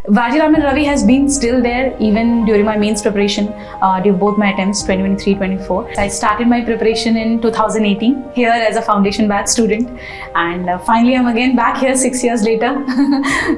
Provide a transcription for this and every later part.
Vajiraman Ravi has been still there even during my mains preparation, during both my attempts 2023-24. I started my preparation in 2018 here as a foundation batch student, and finally I'm again back here 6 years later.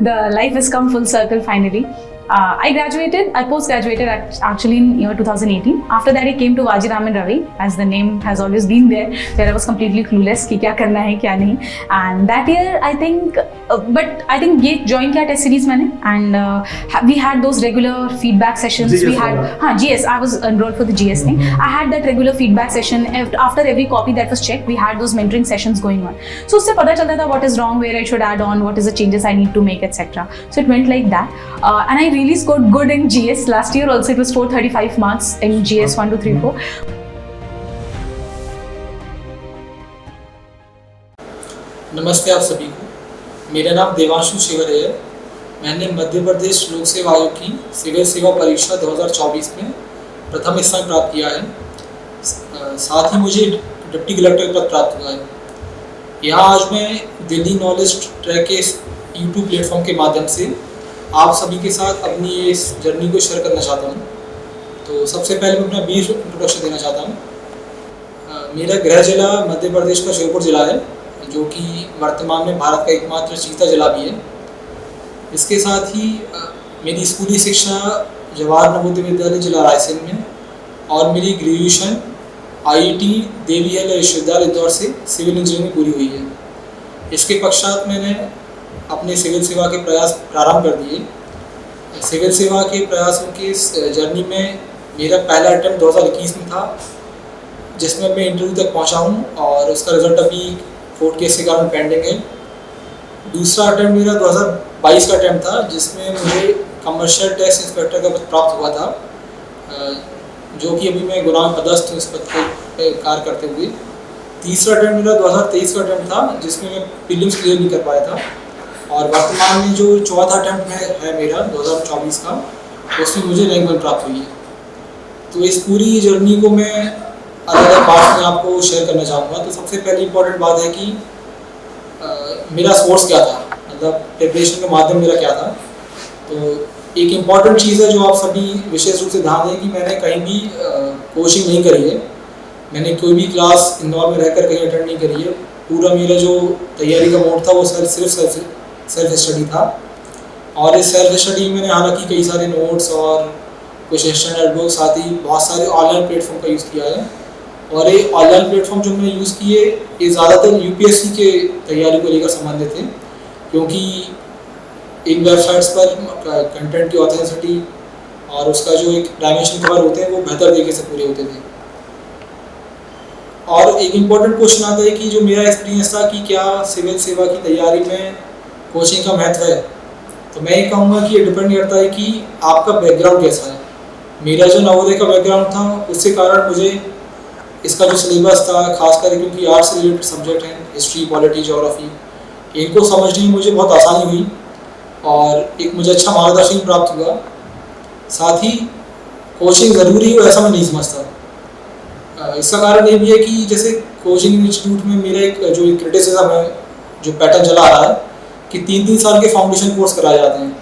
The life has come full circle finally. I post-graduated actually in year 2018. After that I came to Vajiraman Ravi, as the name has always been there, where I was completely clueless कि क्या करना है क्या नहीं. And that year I think ये join किया test series मैंने, and we had those regular feedback sessions. GS we had GS. I was enrolled for the GS thing. I had that regular feedback session after every copy that was checked. We had those mentoring sessions going on. So उससे पता चलता था what is wrong, where I should add on, what is the changes I need to make, etc. So it went like that, and I really scored good in GS last year. Also, it was 435 marks in GS 1, 2, 3, 4. नमस्ते आप सभी को, मेरा नाम देवांशु शिवरे है। मैंने मध्य प्रदेश लोक सेवा आयोग की सिविल सेवा परीक्षा 2024 में प्रथम स्थान प्राप्त किया है। साथ ही मुझे डिप्टी कलेक्टर पद प्राप्त हुआ है। यहाँ आज मैं दिल्ली नॉलेज ट्रैक के यूट्यूब प्लेटफॉर्म के माध्यम से आप सभी के साथ अपनी इस जर्नी को शेयर करना चाहता हूँ। तो सबसे पहले मैं अपना ब्रीफ इंट्रोडक्शन देना चाहता हूँ। मेरा गृह जिला मध्य प्रदेश का श्योपुर जिला है, जो कि वर्तमान में भारत का एकमात्र चीता जिला भी है। इसके साथ ही मेरी स्कूली शिक्षा जवाहर नवोदय विद्यालय जिला रायसेन में, और मेरी ग्रेजुएशन IIT देवीहल विश्वविद्यालय इंदौर से सिविल इंजीनियरिंग पूरी हुई है। इसके पश्चात मैंने अपने सिविल सेवा के प्रयास प्रारंभ कर दिए। सिविल सेवा के प्रयासों की इस जर्नी में मेरा पहला अटेम्प्ट 2021 में था, जिसमें मैं इंटरव्यू तक पहुंचा हूं, और उसका रिजल्ट अभी कोर्ट केस के कारण पेंडिंग है। दूसरा अटेम्प्ट मेरा 2022 का अटेम्प्ट था, जिसमें मुझे कमर्शियल टैक्स इंस्पेक्टर का पद प्राप्त हुआ था, जो कि अभी मैं गुनाह में पदस्थ हूँ इस पद पर कार्य करते हुए। तीसरा अटेम्प्ट मेरा 2023 का अटेम्प्ट था, जिसमें मैं प्रीलिम्स क्लियर नहीं कर पाया था, और वर्तमान में जो चौथा अटेम्प्ट है मेरा 2024 का, उसमें मुझे रैंक 1 प्राप्त हुई है। तो इस पूरी जर्नी को मैं अलग अलग पार्ट्स में आपको शेयर करना चाहूँगा। तो सबसे पहली इंपॉर्टेंट बात है कि मेरा सोर्स क्या था, मतलब प्रिपरेशन का माध्यम मेरा क्या था। तो एक इम्पॉर्टेंट चीज़ है जो आप सभी विशेष रूप से ध्यान दें कि मैंने कहीं भी कोचिंग नहीं करी है। मैंने कोई भी क्लास इंदौर में रहकर कहीं अटेंड नहीं करी है। पूरा मेरा जो तैयारी का मोड था वो सिर्फ सेल्फ स्टडी था, और इस सेल्फ स्टडी में मैंने हालांकि कई सारे नोट्स और कुछ एक्सटर्नल बुक, साथ ही बहुत सारे ऑनलाइन प्लेटफॉर्म का यूज़ किया है। और ये ऑनलाइन प्लेटफॉर्म जो मैंने यूज़ किए ये ज़्यादातर UPSC के तैयारी को लेकर संबंधित थे, क्योंकि इन वेबसाइट्स पर कंटेंट की ऑथेंटिसिटी और उसका जो एक डायमेंशन कवर होते हैं वो बेहतर तरीके से पूरे होते थे। और एक इम्पॉर्टेंट क्वेश्चन आता है कि जो मेरा एक्सपीरियंस था कि क्या सिविल सेवा की तैयारी में कोचिंग का महत्व है। तो मैं ये कहूँगा कि ये डिपेंड करता है कि आपका बैकग्राउंड कैसा है। मेरा जो नवोदय का बैकग्राउंड था उसके कारण मुझे इसका जो सिलेबस था, खासकर क्योंकि आर्ट्स से रिलेटेड सब्जेक्ट हैं, हिस्ट्री, पॉलिटी, ज्योग्राफी, इनको समझने में मुझे बहुत आसानी हुई और एक मुझे अच्छा मार्गदर्शन प्राप्त हुआ। साथ ही कोचिंग ज़रूरी हो ऐसा मैं नहीं समझता। इसका कारण ये भी है कि जैसे कोचिंग इंस्टीट्यूट में मेरा एक जो क्रिटिसिज्म है, जो पैटर्न चला आ रहा है कि 3-3 साल के फाउंडेशन कोर्स कराए जाते हैं।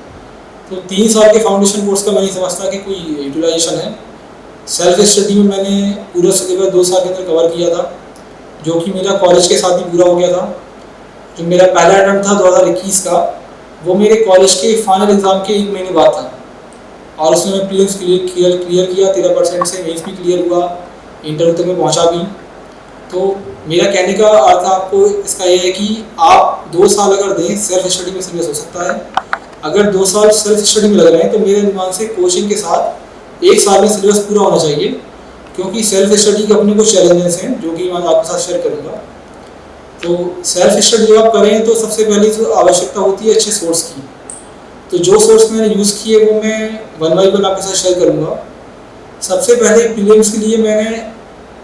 तो 3 साल के फाउंडेशन कोर्स का मैं नहीं समझता कि कोई यूटिलाइजेशन है। सेल्फ स्टडी में मैंने पूरा सिलेबस 2 साल के अंदर कवर किया था, जो कि मेरा कॉलेज के साथ ही पूरा हो गया था। जो मेरा पहला अटेम्प्ट था 2021 का, वो मेरे कॉलेज के फाइनल एग्ज़ाम के 1 महीने बाद था, और उसमें मैं प्रीलिम्स क्लियर किया 13% से, मेंस भी क्लियर हुआ, इंटरव्यू तक मैं पहुँचा भी। तो मेरा कहने का अर्थ आपको इसका ये है कि आप 2 साल अगर दें, सेल्फ स्टडी में सिलेबस हो सकता है। अगर 2 साल सेल्फ स्टडी में लग रहे हैं तो मेरे अनुमान से कोचिंग के साथ 1 साल में सिलेबस पूरा होना चाहिए, क्योंकि सेल्फ स्टडी के अपने कुछ चैलेंजेस हैं जो कि मैं आपके साथ शेयर करूँगा। तो सेल्फ स्टडी जब आप करें तो सबसे पहले जो आवश्यकता होती है अच्छे सोर्स की। तो जो सोर्स मैंने यूज़ किए वो मैं 1 बाय 1 आपके साथ शेयर करूँगा। सबसे पहले प्रीलिम्स के लिए मैंने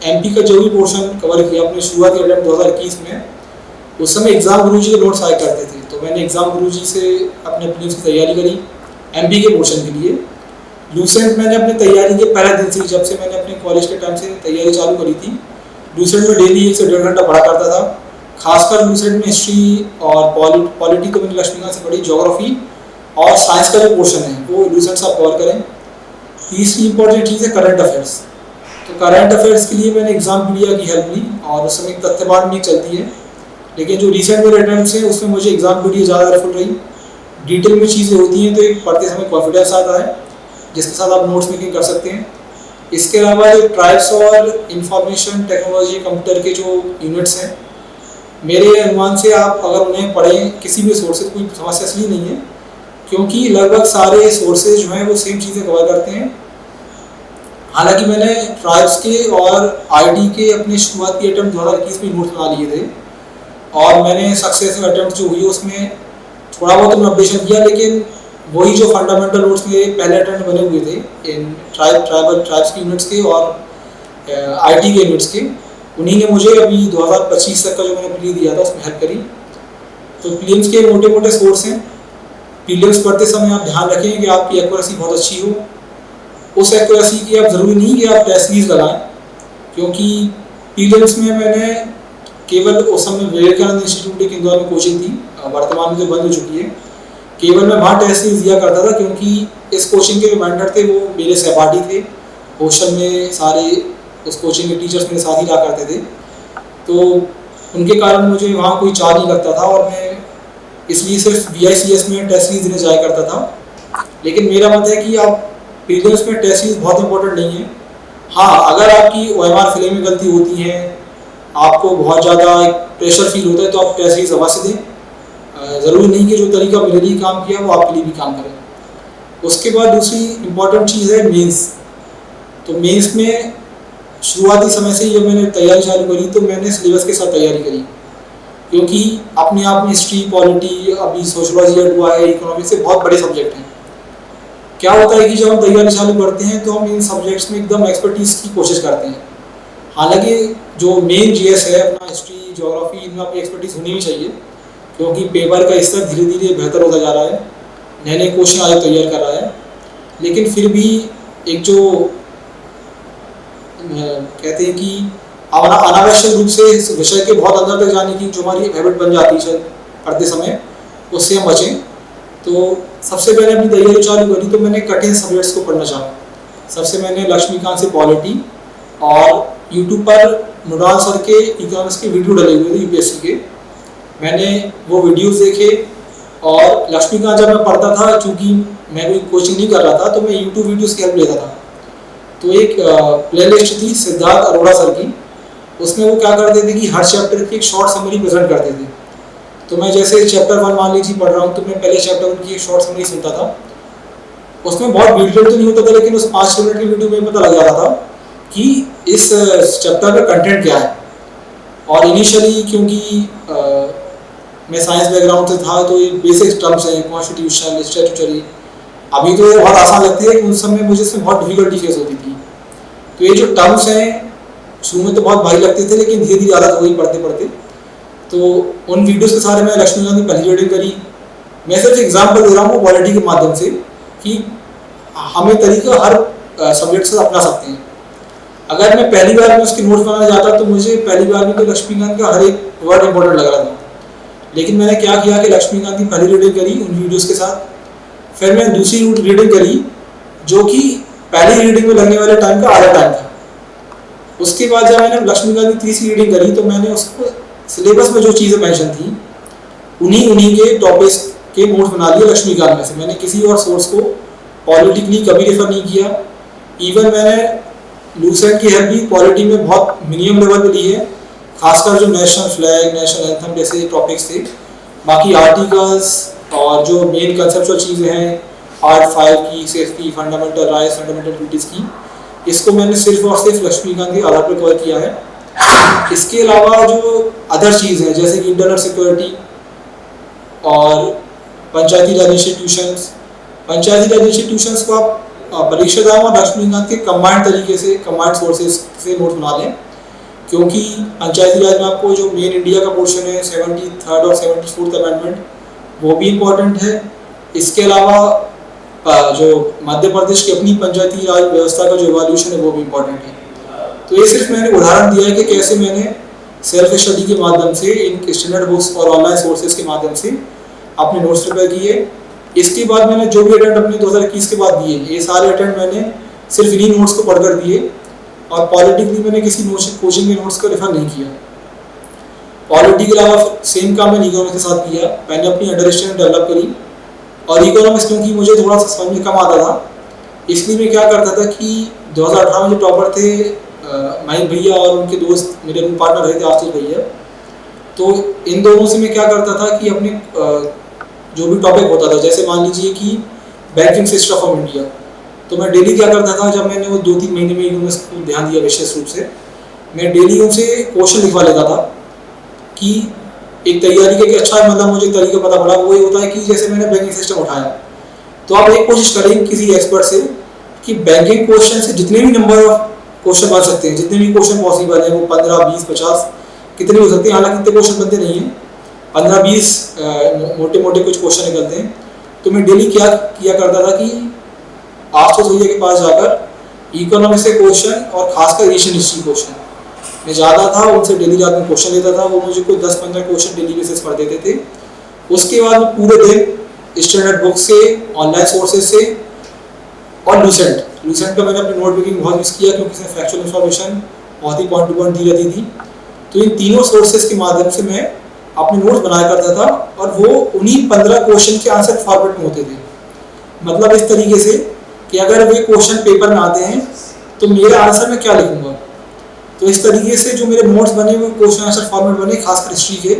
MP का जो भी पोर्शन कवर किया अपने शुरुआती अटेम्प्ट 2021 में। उस समय एग्ज़ाम गुरुजी के नोट्स आया करते थे, तो मैंने एग्ज़ाम गुरुजी से अपने प्रीलिम्स की तैयारी करी MP के पोर्शन के लिए। लूसेंट मैंने अपनी तैयारी के पहले दिन से, जब से मैंने अपने कॉलेज के टाइम से तैयारी चालू करी थी, लूसेंट में डेली 1 से 1.5 घंटा पढ़ा करता था। खासकर लूसेंट में हिस्ट्री और पॉलिटी तो मैंने लक्ष्मीकांत से पढ़ी, ज्योग्राफी और साइंस का जो पोर्शन है वो लूसेंट से आप कवर करें। तीसरी इंपॉर्टेंट चीज़ है करंट अफेयर्स। तो करंट अफेयर्स के लिए मैंने एग्जामपीडिया की हेल्प ली और उस समय तथ्यवान भी चलती है, लेकिन जो रिसेंट मेरे अटेम्प्ट्स हैं उसमें मुझे एग्जामपीडिया ज़्यादा हेल्पफुल रही। डिटेल में चीज़ें होती हैं तो एक पढ़ते समय कॉन्फिडेंस आता है जिसके साथ आप नोट्स मेकिंग कर सकते हैं। इसके अलावा जो ट्राइब्स और इंफॉर्मेशन टेक्नोलॉजी कंप्यूटर के जो यूनिट्स हैं, मेरे अनुमान से आप अगर उन्हें पढ़ें किसी भी सोर्स से कोई समस्या इसलिए नहीं है क्योंकि लगभग सारे सोर्सेज जो हैं वो सेम चीज़ें कवर करते हैं। हालांकि मैंने ट्राइब्स के और आईडी के अपने शुरुआती अटैम्प्ट 2021 में नोट्स बना लिए थे और मैंने सक्सेसिव अटैम्प्ट जो हुई उसमें थोड़ा बहुत मैंने अपडेशन किया, लेकिन वही जो फंडामेंटल नोट्स मेरे पहले अटैम्प्ट बने हुए थे इन ट्राइब्स के यूनिट्स के और आईटी के यूनिट्स के, उन्हीं ने मुझे अभी 2025 तक का जो मैंने प्री दिया था उसमें हेल्प करी। तो प्रीलिम्स के मोटे मोटे सोर्स हैं। प्रीलिम्स पढ़ते समय आप ध्यान रखें कि आपकी एक्यूरेसी बहुत अच्छी हो। उस एक्यूरेसी की आप ज़रूरी नहीं कि आप टेस्ट सीरीज लगाएं, क्योंकि प्रीलिम्स में मैंने केवल उस समय विवेकानंद इंस्टीट्यूट एक इंदौर में कोचिंग थी, वर्तमान में जो बंद हो चुकी है, केवल मैं वहाँ टेस्ट सीरीज दिया करता था क्योंकि इस कोचिंग के जो मेंटर थे वो मेरे सहपाठी थे। हॉस्टल में सारे उस कोचिंग के टीचर्स मेरे साथ ही रहा करते थे, तो उनके कारण मुझे वहाँ कोई चार्ज नहीं लगता था और मैं इसलिए सिर्फ BICS में टेस्ट सीरीज देने जाया करता था। लेकिन मेरा मत है कि आप प्रीलिम्स में टेस्ट सीरीज बहुत इंपॉर्टेंट नहीं है। हाँ, अगर आपकी OMR फिलिंग में गलती होती है, आपको बहुत ज़्यादा प्रेशर फील होता है तो आप टेस्ट सीरीज अवश्य दें। ज़रूरी नहीं कि जो तरीका मेरे लिए काम किया वो आपके लिए भी काम करे। उसके बाद दूसरी इम्पॉर्टेंट चीज़ है मेंस। तो मेंस में शुरुआती समय से ही जब मैंने तैयारी चालू करी तो मैंने सिलेबस के साथ तैयारी करी, क्योंकि अपने आप में हिस्ट्री, पॉलिटी, अभी सोशलॉजी ऐड हुआ है, इकोनॉमिक्स से बहुत बड़े सब्जेक्ट हैं। क्या होता है कि जब हम तैयारी चालू करते हैं तो हम इन सब्जेक्ट्स में एकदम एक्सपर्टीज की कोशिश करते हैं। हालांकि जो मेन GS है अपना हिस्ट्री, ज्योग्राफी, इनमें अपनी एक्सपर्टीज होनी भी चाहिए, क्योंकि पेपर का स्तर धीरे धीरे बेहतर होता जा रहा है, नए नए क्वेश्चन आयोग तैयार कर रहा है। लेकिन फिर भी एक जो कहते हैं कि अनावश्यक रूप से इस विषय के बहुत अंदर तक जाने की जो हमारी हैबिट बन जाती है पढ़ते समय, उससे हम बचें। तो सबसे पहले अपनी तैयारी चालू करी तो मैंने कठिन सब्जेक्ट्स को पढ़ना चाहा। सबसे मैंने लक्ष्मीकांत से पॉलिटी और यूट्यूब पर नुडाल सर के इकोनॉमिक्स के वीडियो डले हुए थे UPSC के, मैंने वो वीडियोस देखे। और लक्ष्मीकांत जब मैं पढ़ता था, चूँकि मैं कोई कोचिंग नहीं कर रहा था, तो मैं यूट्यूब वीडियोस की हेल्प लेता था। तो एक प्लेलिस्ट थी सिद्धार्थ अरोड़ा सर की, उसमें वो क्या करते थे कि हर चैप्टर की एक शॉर्ट समरी प्रेजेंट करते थे। तो मैं जैसे चैप्टर 1 मान लीजिए पढ़ रहा हूँ, तो मैं पहले चैप्टर 1 की एक शॉर्ट समरी सुनता था। उसमें बहुत डिटेल तो नहीं होता था, लेकिन उस 5 मिनट की वीडियो में पता लग जाता था कि इस चैप्टर का कंटेंट क्या है। और इनिशियली क्योंकि मैं साइंस बैकग्राउंड से था, तो ये बेसिक टर्म्स हैं, कॉन्स्टिट्यूशन, स्टैट्यूटरी, अभी तो बहुत आसान लगती है कि उस समय मुझे इसमें बहुत डिफिकल्टी फेस होती थी। तो ये जो टर्म्स हैं शुरू में तो बहुत भारी लगते थे, लेकिन धीरे धीरे आदत हो गई पढ़ते पढ़ते। तो उन वीडियोस के सारे मैं लक्ष्मीकांत की पहली रीडिंग करी। मैं सिर्फ एग्जाम्पल दे रहा हूँ पॉलिटी के माध्यम से कि हमें तरीका हर सब्जेक्ट से अपना सकते हैं। अगर मैं पहली बार में उसके नोट्स बनाने जाता तो मुझे पहली बार में तो लक्ष्मीकांत का हर एक वर्ड इंपॉर्टेंट लग रहा था, लेकिन मैंने क्या किया कि लक्ष्मीकांत की पहली रीडिंग करी उन वीडियोस के साथ, फिर मैं दूसरी रीडिंग करी जो कि पहली रीडिंग में लगने वाले टाइम का आधा टाइम था। उसके बाद जब मैंने लक्ष्मीकांत की तीसरी रीडिंग करी तो मैंने उसको सिलेबस में जो चीज़ें मेंशन थी उन्हीं के टॉपिक्स के नोट्स बना लिए लक्ष्मीकांत में से। मैंने किसी और सोर्स को पॉलिटिकली कभी रेफर नहीं किया। इवन मैंने लूसेंट की हेल्प भी पॉलिटी में बहुत मिनिमम लेवल पे ली है, खासकर जो नेशनल फ्लैग, नेशनल एंथम जैसे टॉपिक्स थे। बाकी आर्टिकल्स और जो मेन कंसेप्चुअल चीज़ें हैं पार्ट 5 की, safety, fundamental rights, fundamental duties की, इसको मैंने सिर्फ और सिर्फ लक्ष्मीकांत के आधार पर कवर किया है। इसके अलावा जो अदर चीज़ है जैसे कि इंटरनल सिक्योरिटी और पंचायती राज इंस्टीट्यूशंस को आप परीक्षादान और लक्ष्मीकांत के कंबाइंड तरीके से, कंबाइंड सोर्सेज से नोट बना लें, क्योंकि पंचायती राज में आपको जो मेन इंडिया का पोर्शन है 73rd और 74th अमेंडमेंट, वो भी इम्पोर्टेंट है। इसके अलावा जो मध्य प्रदेश की अपनी पंचायती राज व्यवस्था का जो इवोल्यूशन है वो भी इम्पोर्टेंट है। तो ये सिर्फ मैंने उदाहरण दिया है कि कैसे मैंने सेल्फ स्टडी के माध्यम से, इन स्टैंडर्ड बुक्स और ऑनलाइन सोर्सेज के माध्यम से अपने नोट्स प्रिपेयर किए। इसके बाद मैंने जो भी अटेम्प्ट अपने 2021 के बाद दिए, ये सारे अटेम्प्ट मैंने सिर्फ इन्हीं नोट्स को पढ़कर दिए और पॉलिटिकली मैंने किसी कोचिंग के नोट्स को रेफर नहीं किया। पॉलिटी के अलावा सेम काम मैंने इकोनॉमिक्स के साथ किया। मैंने अपनी अंडरस्टैंडिंग डेवलप करी और इकोनॉमिक्स क्योंकि मुझे थोड़ा सा समझ में कम आता था, इसलिए मैं क्या करता था कि 2018 में जो टॉपर थे माइक भैया और उनके दोस्त मेरे रूम पार्टनर रहे थे आशीष भैया, तो इन दोनों से मैं क्या करता था कि अपने जो भी टॉपिक होता था, जैसे मान लीजिए कि बैंकिंग सिस्टम ऑफ इंडिया, तो मैं डेली क्या करता था, जब मैंने वो 2-3 महीने में इकोनॉमिक्स को ध्यान दिया विशेष रूप से, मैं डेली उनसे क्वेश्चन लिखवा लेता था कि एक तैयारी का कि अच्छा मतलब मुझे तरीका पता पड़ा। वो ये होता है कि जैसे मैंने बैंकिंग सिस्टम उठाया, तो आप एक कोशिश करें किसी एक्सपर्ट से कि बैंकिंग क्वेश्चन से जितने भी नंबर ऑफ क्वेश्चन बन सकते हैं, जितने भी क्वेश्चन पॉसिबल है, वो 15, 20, 50 कितने भी हो सकते हैं। हालांकि इतने क्वेश्चन बनते नहीं हैं, 15-20 मोटे मोटे कुछ क्वेश्चन निकलते हैं। तो मैं डेली क्या किया करता था कि आशीष भैया के पास जाकर इकोनॉमिक्स के क्वेश्चन और खासकर एशियन हिस्ट्री क्वेश्चन मैं ज़्यादा था, उनसे डेली रात में क्वेश्चन लेता था। वो मुझे कोई 10-15 क्वेश्चन डेली बेसिस पर देते थे। उसके बाद मैं पूरे दिन स्टैंडर्ड बुक से, ऑनलाइन सोर्सेज से और लूसेंट का मैंने अपनी नोट मेकिंग बहुत यूज़ किया क्योंकि इसमें फैक्चुअल इन्फॉर्मेशन बहुत ही पॉइंट टू पॉइंट दी रहती थी। तो इन तीनों सोर्सेज के माध्यम से मैं अपने नोट्स बनाया करता था और वो उन्हीं 15 क्वेश्चन के आंसर फॉर्मेट में होते थे। मतलब इस तरीके से कि अगर वे क्वेश्चन पेपर में आते हैं तो मेरे आंसर में क्या लिखूंगा। तो इस तरीके से जो मेरे नोट्स बने वो क्वेश्चन आंसर फॉर्मेट बने, खासकर हिस्ट्री के।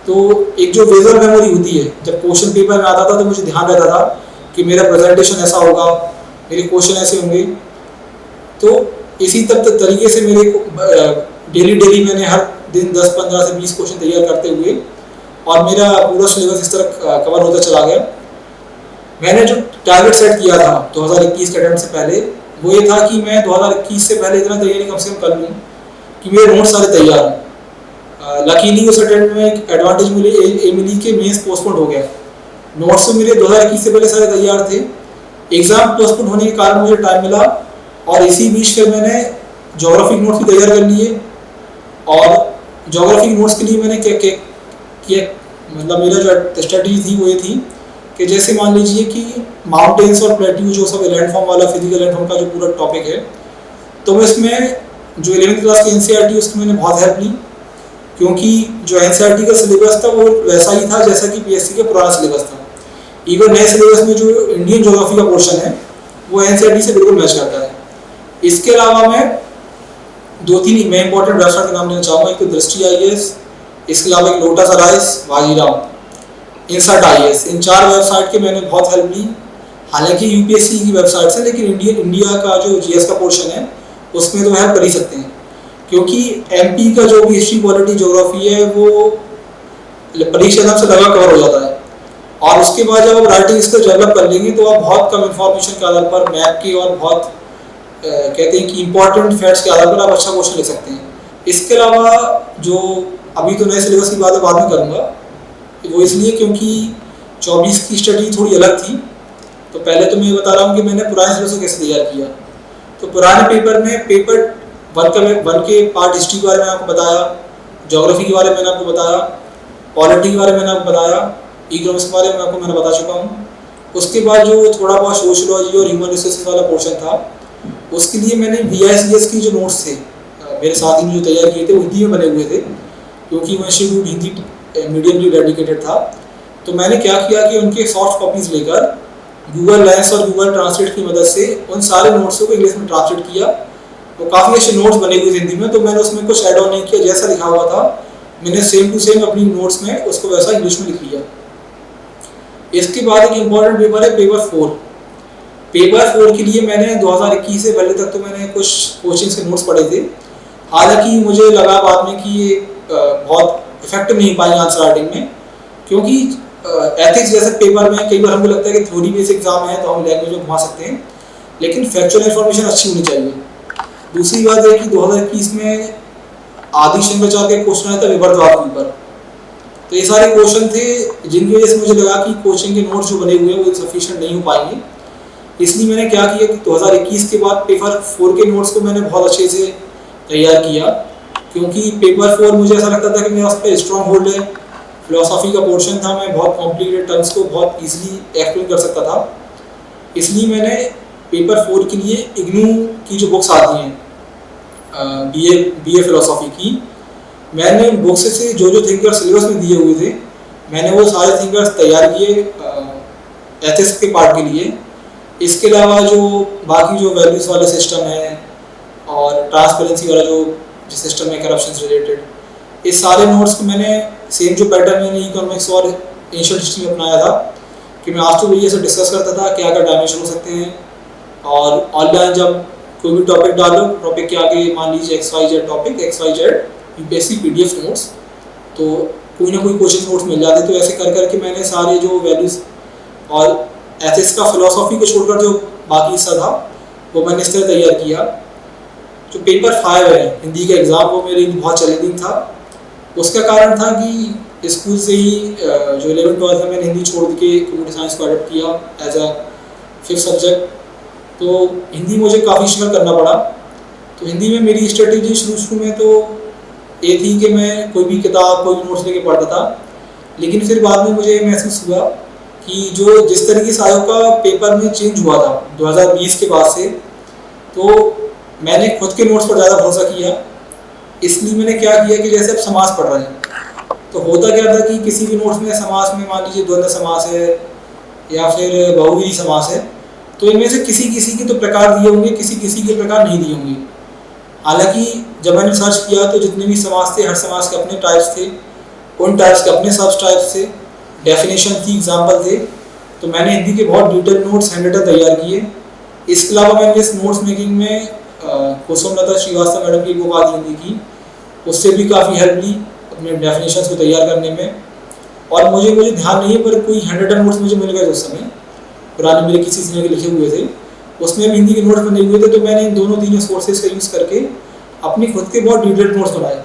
तो एक जो विजुअल मेमोरी होती है, जब क्वेश्चन पेपर में आता था तो मुझे ध्यान रहता था कि मेरा प्रेजेंटेशन ऐसा होगा, मेरे क्वेश्चन ऐसे होंगे। तो इसी तरीके से मेरे डेली मैंने हर दिन 10-15 से 20 क्वेश्चन तैयार करते हुए और मेरा पूरा सिलेबस इस तरह कवर होता चला गया। मैंने जो टारगेट सेट किया था 2021 के अटेम्प्ट से पहले, वो ये था कि मैं 2021 से पहले इतना तैयारी कम से कम कर लूँ कि मेरे नोट्स सारे तैयार हैं। लकीली उस अटेम्प्ट में एक एडवांटेज मिली कि मेंस पोस्टपोन हो गया। नोट्स तो मेरे 2021 से पहले सारे तैयार थे, एग्ज़ाम पोस्टपोन होने के कारण मुझे टाइम मिला और इसी बीच फिर मैंने ज्योग्राफी नोट्स भी तैयार कर लिए। और ज्योग्राफी नोट्स के लिए मैंने क्या मतलब मेरा जो स्ट्रेटजी थी वो ये थी कि जैसे मान लीजिए कि माउंटेन्स और प्लेट्यू जो सब लैंडफॉर्म वाला फिजिकल लैंडफॉर्म का जो पूरा टॉपिक है, तो मैं इसमें जो 11th क्लास की एनसीईआरटी उसकी मैंने बहुत हेल्प ली क्योंकि जो एनसीईआरटी का सिलेबस था वो वैसा ही था जैसा कि पीएससी का पुराना सिलेबस था। इवन नए सिलेबस में जो इंडियन ज्योग्राफी का पोर्शन है वो एनसीईआरटी से बिल्कुल मैच करता है। इसके अलावा मैं 2-3 मैं इंपॉर्टेंट वेबसाइट का नाम लेना चाहूँगा। एक तो दृष्टि IAS, इसके अलावा एक lotus arise, Vajiram, insert IAS, इन 4 वेबसाइट के मैंने बहुत हेल्प ली। हालांकि यूपीएससी की वेबसाइट्स है, लेकिन इंडिया का जो जीएस का पोर्शन है उसमें तो हेल्प कर ही सकते हैं क्योंकि एमपी का जो भी हिस्ट्री, पॉलिटी, ज्योग्राफी है वो परीक्षा से लगभग कवर हो जाता है। और उसके बाद जब आप राइटिंग स्किल्स डेवलप कर लेंगे तो आप बहुत कम इन्फॉर्मेशन के आधार पर, मैप के और बहुत कहते हैं कि इंपॉर्टेंट फैक्ट्स के आधार पर आप अच्छा क्वेश्चन लिख सकते हैं। इसके अलावा जो अभी तो नए सिलेबस की बात बाद में करूँगा, वो इसलिए क्योंकि 24 की स्टडी थोड़ी अलग थी। तो पहले तो मैं बता रहा हूँ कि मैंने पुराने सिलेबस को कैसे तैयार किया। तो पुराने पेपर में पेपर 1 के पार्ट हिस्ट्री के बारे में आपको बताया, ज्योग्राफी के बारे में मैंने आपको बताया, पॉलिटी के बारे में मैंने आपको बताया, इकोनॉमिक्स के बारे में आपको मैंने बता चुका हूँ। उसके बाद जो थोड़ा बहुत सोशलॉजी और ह्यूमन रिसोर्सेज वाला पोर्शन था उसके लिए मैंने VICS की जो नोट्स थे मेरे साथी ने जो तैयार किए थे वो हिंदी में बने हुए थे क्योंकि वो इंस्टीट्यूट हिंदी मीडियम के डेडिकेटेड था। तो मैंने क्या किया कि उनके सॉफ्ट कॉपीज लेकर गूगल लेंस और गूगल ट्रांसलेट की मदद से उन सारे नोट्स को इंग्लिश में ट्रांसलेट किया। तो काफ़ी अच्छे नोट्स बने हुए थे हिंदी में, तो मैंने उसमें कुछ ऐड ऑन नहीं किया, जैसा लिखा हुआ था मैंने सेम टू सेम अपनी नोट्स में उसको वैसा इंग्लिश में लिख लिया। इसके बाद एक इम्पॉर्टेंट पेपर है पेपर 4। पेपर 4 के लिए मैंने 2021 से पहले तक तो मैंने कुछ कोचिंग्स के नोट्स पढ़े थे। हालांकि मुझे लगा बाद में कि ये बहुत इफेक्टिव नहीं पाएंगे आंसर राइटिंग में क्योंकि एथिक्स जैसे पेपर में कई बार हमको लगता है कि थ्योरी बेस्ड एग्जाम है तो हम लैंग्वेज में घुमा सकते हैं, लेकिन फैक्चुअल इन्फॉर्मेशन अच्छी होनी चाहिए। दूसरी बात है कि 2021 में आदि शंकराचार्य के क्वेश्चन आया था विवर्तवाद के ऊपर। तो ये सारे क्वेश्चन थे जिनकी वजह से मुझे लगा कि कोचिंग के नोट्स जो बने हुए हैं वो सफिशिएंट नहीं हो पाएंगे। इसलिए मैंने क्या किया कि 2021 के बाद पेपर 4 के नोट्स को मैंने बहुत अच्छे से तैयार किया क्योंकि पेपर 4 मुझे ऐसा लगता था कि मेरा उस पर स्ट्रॉन्ग होल्ड है। फिलोसॉफी का पोर्शन था, मैं बहुत कॉम्प्लिकेटेड टर्म्स को बहुत ईजिली एक्सप्लेन कर सकता था। इसलिए मैंने पेपर 4 के लिए इग्नू की जो बुक्स आती हैं बीए फिलोसॉफी की, मैंने उन बुक्स से जो थिंकर्स सिलेबस में दिए हुए थे, मैंने वो सारे थिंकर्स तैयार किए एथिक्स के पार्ट के लिए। इसके अलावा जो बाकी जो वैल्यूज़ वाले सिस्टम है और ट्रांसपेरेंसी वाला जो सिस्टम है करप्शन से रिलेटेड, इस सारे नोट्स को मैंने सेम जो पैटर्न मैंने इकोनॉमिक्स और एंशिएंट हिस्ट्री में अपनाया था कि मैं आज तो भैया से डिस्कस करता था क्या क्या डायमेंशन हो सकते हैं, और ऑनलाइन जब कोई भी टॉपिक डालो, टॉपिक के आगे मान लीजिए XYZ topic, XYZ UPSC PDF notes, तो कोई ना कोई कोचिंग नोट्स मिल जाते। तो ऐसे कर करके मैंने सारे जो वैल्यूज़ और एथिक्स का फिलोसॉफी को छोड़कर जो बाकी हिस्सा था वो मैंने इस तरह तैयार किया। जो पेपर 5 है हिंदी का एग्ज़ाम, वो मेरे लिए बहुत चैलेंजिंग था। उसका कारण था कि स्कूल से ही जो 11th-12th में मैंने हिंदी छोड़ के कंप्यूटर साइंस को अडॉप्ट किया एज अ 5th सब्जेक्ट, तो हिंदी मुझे काफ़ी स्ट्रगल करना पड़ा। तो हिंदी में मेरी स्ट्रेटेजी शुरू में तो ये थी कि मैं कोई भी किताब, कोई भी नोट्स लेके पढ़ता था, लेकिन फिर बाद में मुझे महसूस हुआ कि जो जिस तरीके से आयोग का पेपर में चेंज हुआ था 2020 के बाद से, तो मैंने खुद के नोट्स पर ज़्यादा भरोसा किया। इसलिए मैंने क्या किया कि जैसे अब समास पढ़ रहे हैं, तो होता क्या था कि किसी भी नोट्स में समास में मान लीजिए द्वंद्व समास है या फिर बहुव्रीहि समास है, तो इनमें से किसी किसी के तो प्रकार दिए होंगे, किसी किसी के प्रकार नहीं दिए होंगे। हालांकि जब मैंने सर्च किया तो जितने भी समास थे, हर समास के अपने टाइप्स थे, उन टाइप्स के अपने सब टाइप्स थे, डेफिनेशन थी, एग्जाम्पल थे। तो मैंने हिंदी के बहुत डिटेल नोट्स हैंड रिटन तैयार किए। इसके अलावा मैंने इस नोट्स मेकिंग में कुसुमलता श्रीवास्तव मैडम की बुक आती हिंदी की, उससे भी काफ़ी हेल्प ली अपने डेफिनेशंस को तैयार करने में। और मुझे ध्यान नहीं है पर कोई हैंड रिटन नोट्स मुझे मिल गए उस समय, पुराने मेरे किसी सीनियर के लिखे हुए थे, उसमें भी हिंदी के नोट्स बने हुए थे। तो मैंने इन दोनों तीनों सोर्सेज का यूज़ करके अपने खुद के बहुत डिटेल्ड नोट्स बनाए।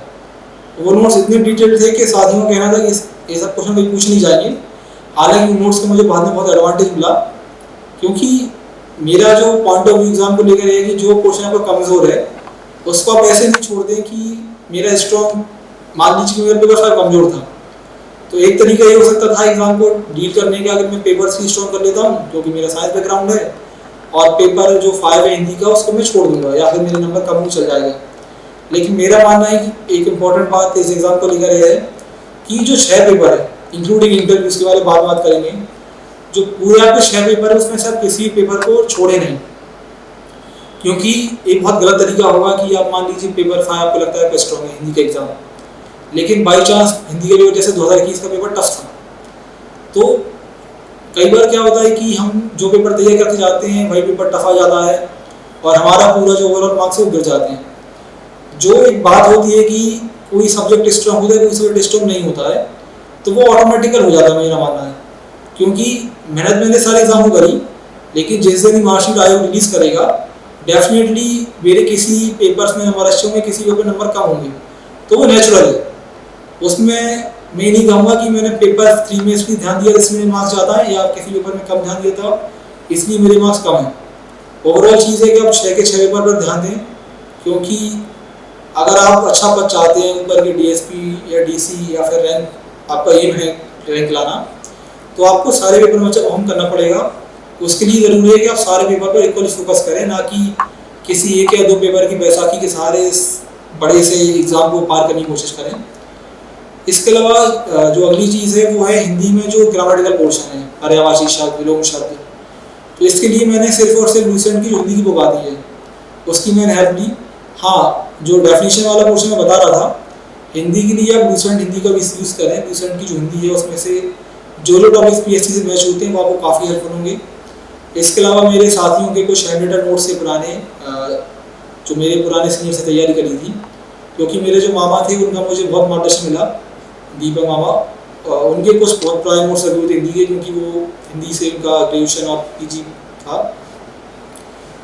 वो नोट्स इतने डिटेल्ड थे कि साथियों का कहना था कि ये सब क्वेश्चन कोई पूछ नहीं जाएंगे। हालांकि उन नोट्स का मुझे बाद में बहुत एडवांटेज मिला, क्योंकि मेरा जो पॉइंट ऑफ व्यू एग्जाम को लेकर है कि जो क्वेश्चन आपका कमज़ोर है उसको आप ऐसे नहीं छोड़ दें कि मेरा स्ट्रॉन्ग, मान लीजिए कि मेरा पेपर 5 कमज़ोर था, तो एक तरीका ये हो सकता था एग्जाम को डील करने का, अगर मैं पेपर 3 स्ट्रॉन्ग कर लेता हूँ क्योंकि मेरा साइंस बैकग्राउंड है, और पेपर जो 5 है हिंदी का उसको मैं छोड़ दूंगा या फिर मेरे नंबर कम चल जाएगा। लेकिन मेरा मानना है कि एक इम्पॉर्टेंट बात इस एग्ज़ाम को लेकर है कि जो 6 पेपर है इंक्लूडिंग इंटरव्यूज के बारे में बाद बात करेंगे, जो पूरे आपके 6 पेपर है उसमें से आप किसी पेपर को छोड़े नहीं, क्योंकि एक बहुत गलत तरीका होगा कि आप मान लीजिए पेपर 5 आपको लगता है स्ट्रॉन्ग है हिंदी का एग्जाम, लेकिन बाई चांस हिंदी के वजह से 2021 का पेपर टफ था। तो कई बार क्या होता है कि हम जो पेपर तैयार करके जाते हैं वही पेपर टफ आ जाता है और हमारा पूरा जो ओवरऑल मार्क्स है वो गिर जाते हैं। जो एक बात होती है कि कोई सब्जेक्ट स्ट्रॉन्ग होता है, कोई सब्जेक्ट स्ट्रॉन्ग नहीं होता है, तो वो ऑटोमेटिकल हो जाता है, मेरा मानना है। क्योंकि मेहनत मैंने सारे एग्जाम को करी, लेकिन जिस दिन मार्कशीट आयोग रिलीज़ करेगा डेफिनेटली मेरे किसी पेपर्स में नंबर अच्छे होंगे, किसी पेपर नंबर कम होंगे, तो वो नेचुरल है। उसमें मैं नहीं कहूँगा कि मैंने पेपर 3 में इसलिए ध्यान दिया इसलिए मेरे मार्क्स ज़्यादा है, या किसी पेपर में कम ध्यान देता इसलिए मेरे मार्क्स कम हैं। ओवरऑल चीज़ है कि आप 6 के 6 पेपर पर ध्यान दें, क्योंकि अगर आप अच्छा पद चाहते हैं, ऊपर के DSP या DC या फिर रैंक आपका एम है रैंक लाना, तो आपको सारे पेपर में अच्छा परफॉर्म करना पड़ेगा। उसके लिए ज़रूरी है कि आप सारे पेपर पर इक्वली फोकस करें, ना कि किसी एक या 2 पेपर की बैसाखी के सहारे इस बड़े से एग्ज़ाम को पार करने की कोशिश करें। इसके अलावा जो अगली चीज़ है वो है हिंदी में जो ग्रामेटिकल पोर्शन है, पर्यायवाची शब्द, विलोम शब्द, तो इसके लिए मैंने सिर्फ और सिर्फ लूसेंट की हिंदी की बुक आती है उसकी मैंने हेल्प ली। हाँ, जो डेफिनेशन वाला पोर्शन मैं बता रहा था, हिंदी के लिए आप लूसेंट हिंदी का भी यूज़ करें। लूसेंट की जो हिंदी है उसमें से जो टॉपिक्स PSC से मैच होते हैं वो आपको काफ़ी हेल्पफुल होंगे। इसके अलावा मेरे साथियों के कुछ हैंड रिटन नोट्स से पुराने, जो मेरे पुराने सीनियर से तैयारी करी थी, क्योंकि मेरे जो मामा थे उनका मुझे बहुत मार्गदर्शन मिला, दीपक मामा, उनके कुछ बहुत पुराने नोट्स लगे हुए थे हिंदी के, क्योंकि वो हिंदी से उनका ग्रेजुएशन और PG था।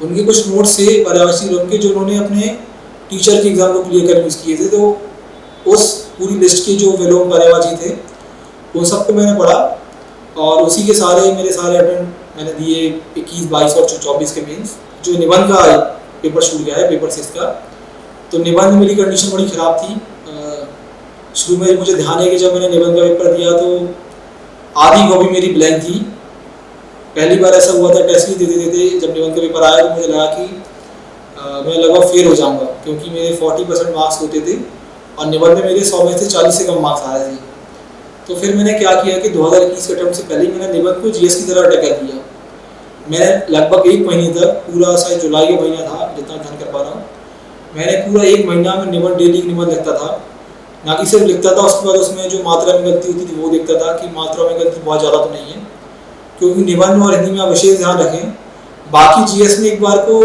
उनके कुछ नोट्स से पर्यायवाची विलोम के जो उन्होंने अपने टीचर के एग्ज़ाम को क्लियर कर यूज़ किए थे, तो उस पूरी लिस्ट के जो विलोम पर्यायवाची थे उन सबको मैंने पढ़ा और उसी के सारे मेरे सारे अटेम्प्ट मैंने दिए 21, 22 और 24 के मेंस। जो निबंध का पेपर छूट गया है पेपर 6 का, तो निबंध मेरी कंडीशन बड़ी ख़राब थी, शुरू में मुझे ध्यान है कि जब मैंने निबंध का पेपर दिया तो आधी कॉपी मेरी ब्लैंक थी। पहली बार ऐसा हुआ था टेस्ट देते देते जब निबंध का पेपर आया तो मुझे लगा कि मैं लगभग फेल हो जाऊंगा, क्योंकि मेरे 40% मार्क्स होते थे और निबंध में मेरे 100 में से 40 से कम मार्क्स आ रहे थे। तो फिर मैंने क्या किया कि 2021 के अटेम्प्ट से पहले ही मैंने निबंध को जीएस की तरह अटैक कर दिया। मैं लगभग 1 महीने तक, पूरा शायद जुलाई का महीना था जितना ध्यान कर पा रहा हूँ, मैंने पूरा 1 महीना में निबंध डेली निबंध लिखता था। ना कि सिर्फ लिखता था, उसके बाद उसमें जो मात्रा में गलती होती थी वो देखता था कि मात्रा में गलती बहुत ज़्यादा तो नहीं है, क्योंकि निबंध और हिंदी में आप विशेष ध्यान रखें। बाकी जीएस में एक बार को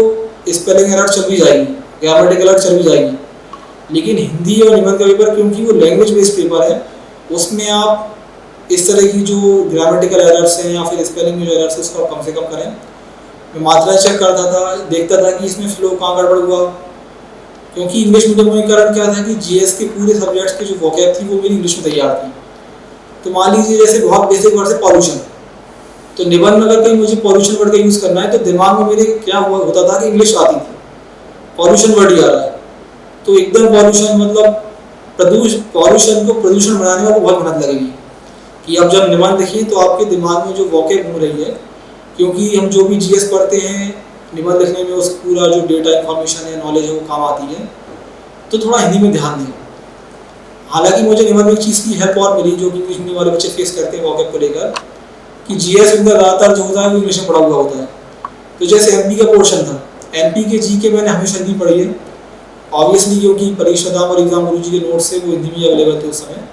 स्पेलिंग एरर चल भी जाएगी, ग्रामेटिकल एरर चल भी जाएगी, लेकिन हिंदी और निबंध का पेपर क्योंकि वो लैंग्वेज बेस्ड पेपर है, उसमें आप इस तरह की जो ग्रामेटिकल एरर्स हैं या फिर स्पेलिंग में जो एरर्स है उसको आप कम से कम करें। मैं मात्रा चेक करता था, देखता था कि इसमें फ्लो कहाँ गड़बड़ हुआ, क्योंकि इंग्लिश मीडियम में कारण क्या था कि जीएस के पूरे सब्जेक्ट्स की जो वोकैब थी वो मेरी इंग्लिश में तैयार थी। तो मान लीजिए जैसे बहुत बेसिक वर्ड से पॉल्यूशन, तो निबंध में अगर कहीं मुझे पॉल्यूशन वर्ड का यूज़ करना है तो दिमाग में मेरे क्या होता था कि इंग्लिश आती थी, पॉल्यूशन वर्ड ही आ रहा है, तो एकदम पॉल्यूशन मतलब पॉल्यूशन को प्रदूषण बनाने में बहुत मेहनत लगेगी कि अब जब निबंध देखिए तो आपके दिमाग में जो वोकैब घूम रही है, क्योंकि हम जो भी जीएस पढ़ते हैं निबंध लिखने में उस पूरा जो डेटा इन्फॉर्मेशन है, नॉलेज है, वो काम आती है, तो थोड़ा हिंदी में ध्यान दें। हालांकि मुझे निबंध में एक चीज़ की हेल्प और मिली जो कि इंग्लिश मीडियम वाले बच्चे फेस करते हैं वोकैब को लेकर, कि जीएस उनका ज़्यादातर जो होता है वो इंग्लिश में पढ़ा हुआ होता है। तो जैसे एमपी का पोर्शन था, एमपी के जी के मैंने हमेशा हिंदी पढ़ी है ऑब्वियसली, क्योंकि परीक्षाधाम और एग्जाम गुरु जी के नोट्स से वो हिंदी में अवेलेबल थे उस समय।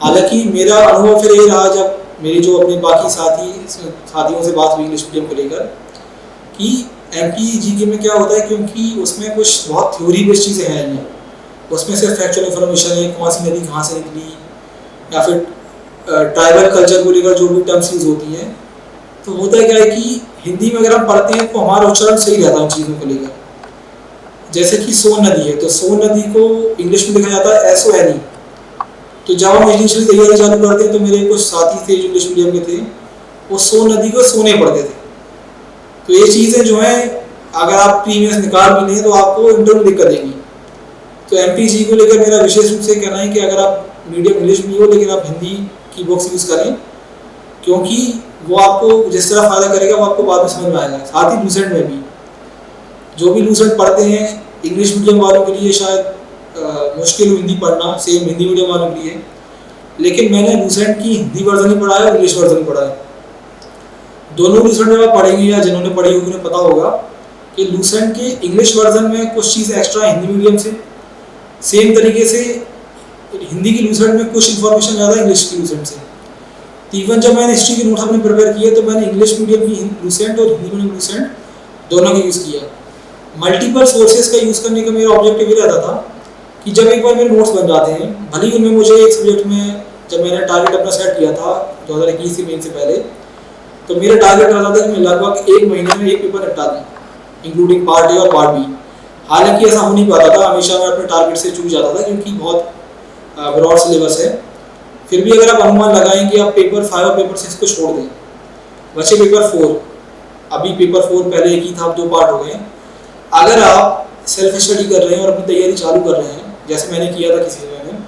हालांकि मेरा अनुभव फिर ये रहा जब मेरी जो अपने बाकी साथियों से बात हुई इंग्लिश मीडियम को लेकर, कि एमपी जीके में क्या होता है, क्योंकि उसमें कुछ बहुत थ्योरी बेस्ड चीज़ें हैं नहीं, उसमें सिर्फ फैक्चुअल इन्फॉर्मेशन है, कौन सी नदी कहाँ से निकली, या फिर ट्राइबल कल्चर को लेकर जो भी टर्म्स यूज होती हैं। तो होता है क्या है कि हिंदी में अगर हम पढ़ते हैं तो हमारा उच्चारण सही रहता है उन चीज़ों को लेकर। जैसे कि सोन नदी है, तो सोन नदी को इंग्लिश में लिखा जाता है SONE। तो जब हम इंग्लिश की तैयारी चालू करते हैं तो मेरे कुछ साथी थे जो इंग्लिश मीडियम के थे, वो सोन नदी को सोने पढ़ते थे। तो ये चीज़ें जो हैं अगर आप प्रीवियस निकाल भी लें तो आपको इंटरव्यू दिक्कत देगी। तो MPG को लेकर मेरा विशेष रूप से कहना है कि अगर आप मीडियम इंग्लिश में हो लेकिन आप हिंदी की बुक्स यूज़ करें, क्योंकि वो आपको जिस तरह फ़ायदा करेगा वो आपको बाद में समझ में आएगा। साथ ही लूसेंट में भी जो भी लूसेंट पढ़ते हैं, इंग्लिश मीडियम वालों के लिए शायद मुश्किल हिंदी पढ़ना, सेम हिंदी मीडियम वालों के लिए, लेकिन मैंने लूसेंट की हिंदी वर्जन ही पढ़ा है और इंग्लिश वर्जन ही पढ़ा है। दोनों लूसेंट जब आप पढ़ेंगे या जिन्होंने पढ़ी होगी उन्हें पता होगा कि लूसेंट के इंग्लिश वर्जन में कुछ चीज़ एक्स्ट्रा हिंदी मीडियम से, सेम तरीके से हिंदी की लूसेंट में कुछ इन्फॉर्मेशन ज़्यादा इंग्लिश की लूसेंट से। तो इवन जब मैंने हिस्ट्री के नोट अपने प्रिपेयर किए तो मैंने इंग्लिश मीडियम की लूसेंट और हिंदी मीडियम लूसेंट दोनों का यूज़ किया। मल्टीपल सोर्सेज का यूज़ करने का मेरा ऑब्जेक्टिव ये रहता था कि जब एक बार मेरे नोट्स बन जाते हैं, भले ही उनमें मुझे एक सब्जेक्ट में जब मैंने टारगेट अपना सेट किया था 2021 के मेन से पहले, तो मेरा टारगेट रहता था कि मैं लगभग 1 महीने में एक पेपर निपटा दूँ, इंक्लूडिंग पार्ट ए और पार्ट बी। हालांकि ऐसा हो नहीं पाता था, हमेशा मैं अपने टारगेट से चूक जाता था क्योंकि बहुत ब्रॉड सिलेबस है। फिर भी अगर आप अनुमान लगाएं कि आप पेपर 5 और पेपर 6 को छोड़ दें, बचे पेपर 4, अभी पेपर 4 पहले एक ही था, अब 2 पार्ट हो गए। अगर आप सेल्फ स्टडी कर रहे हैं और अपनी तैयारी चालू कर रहे हैं जैसे मैंने किया था किसी में,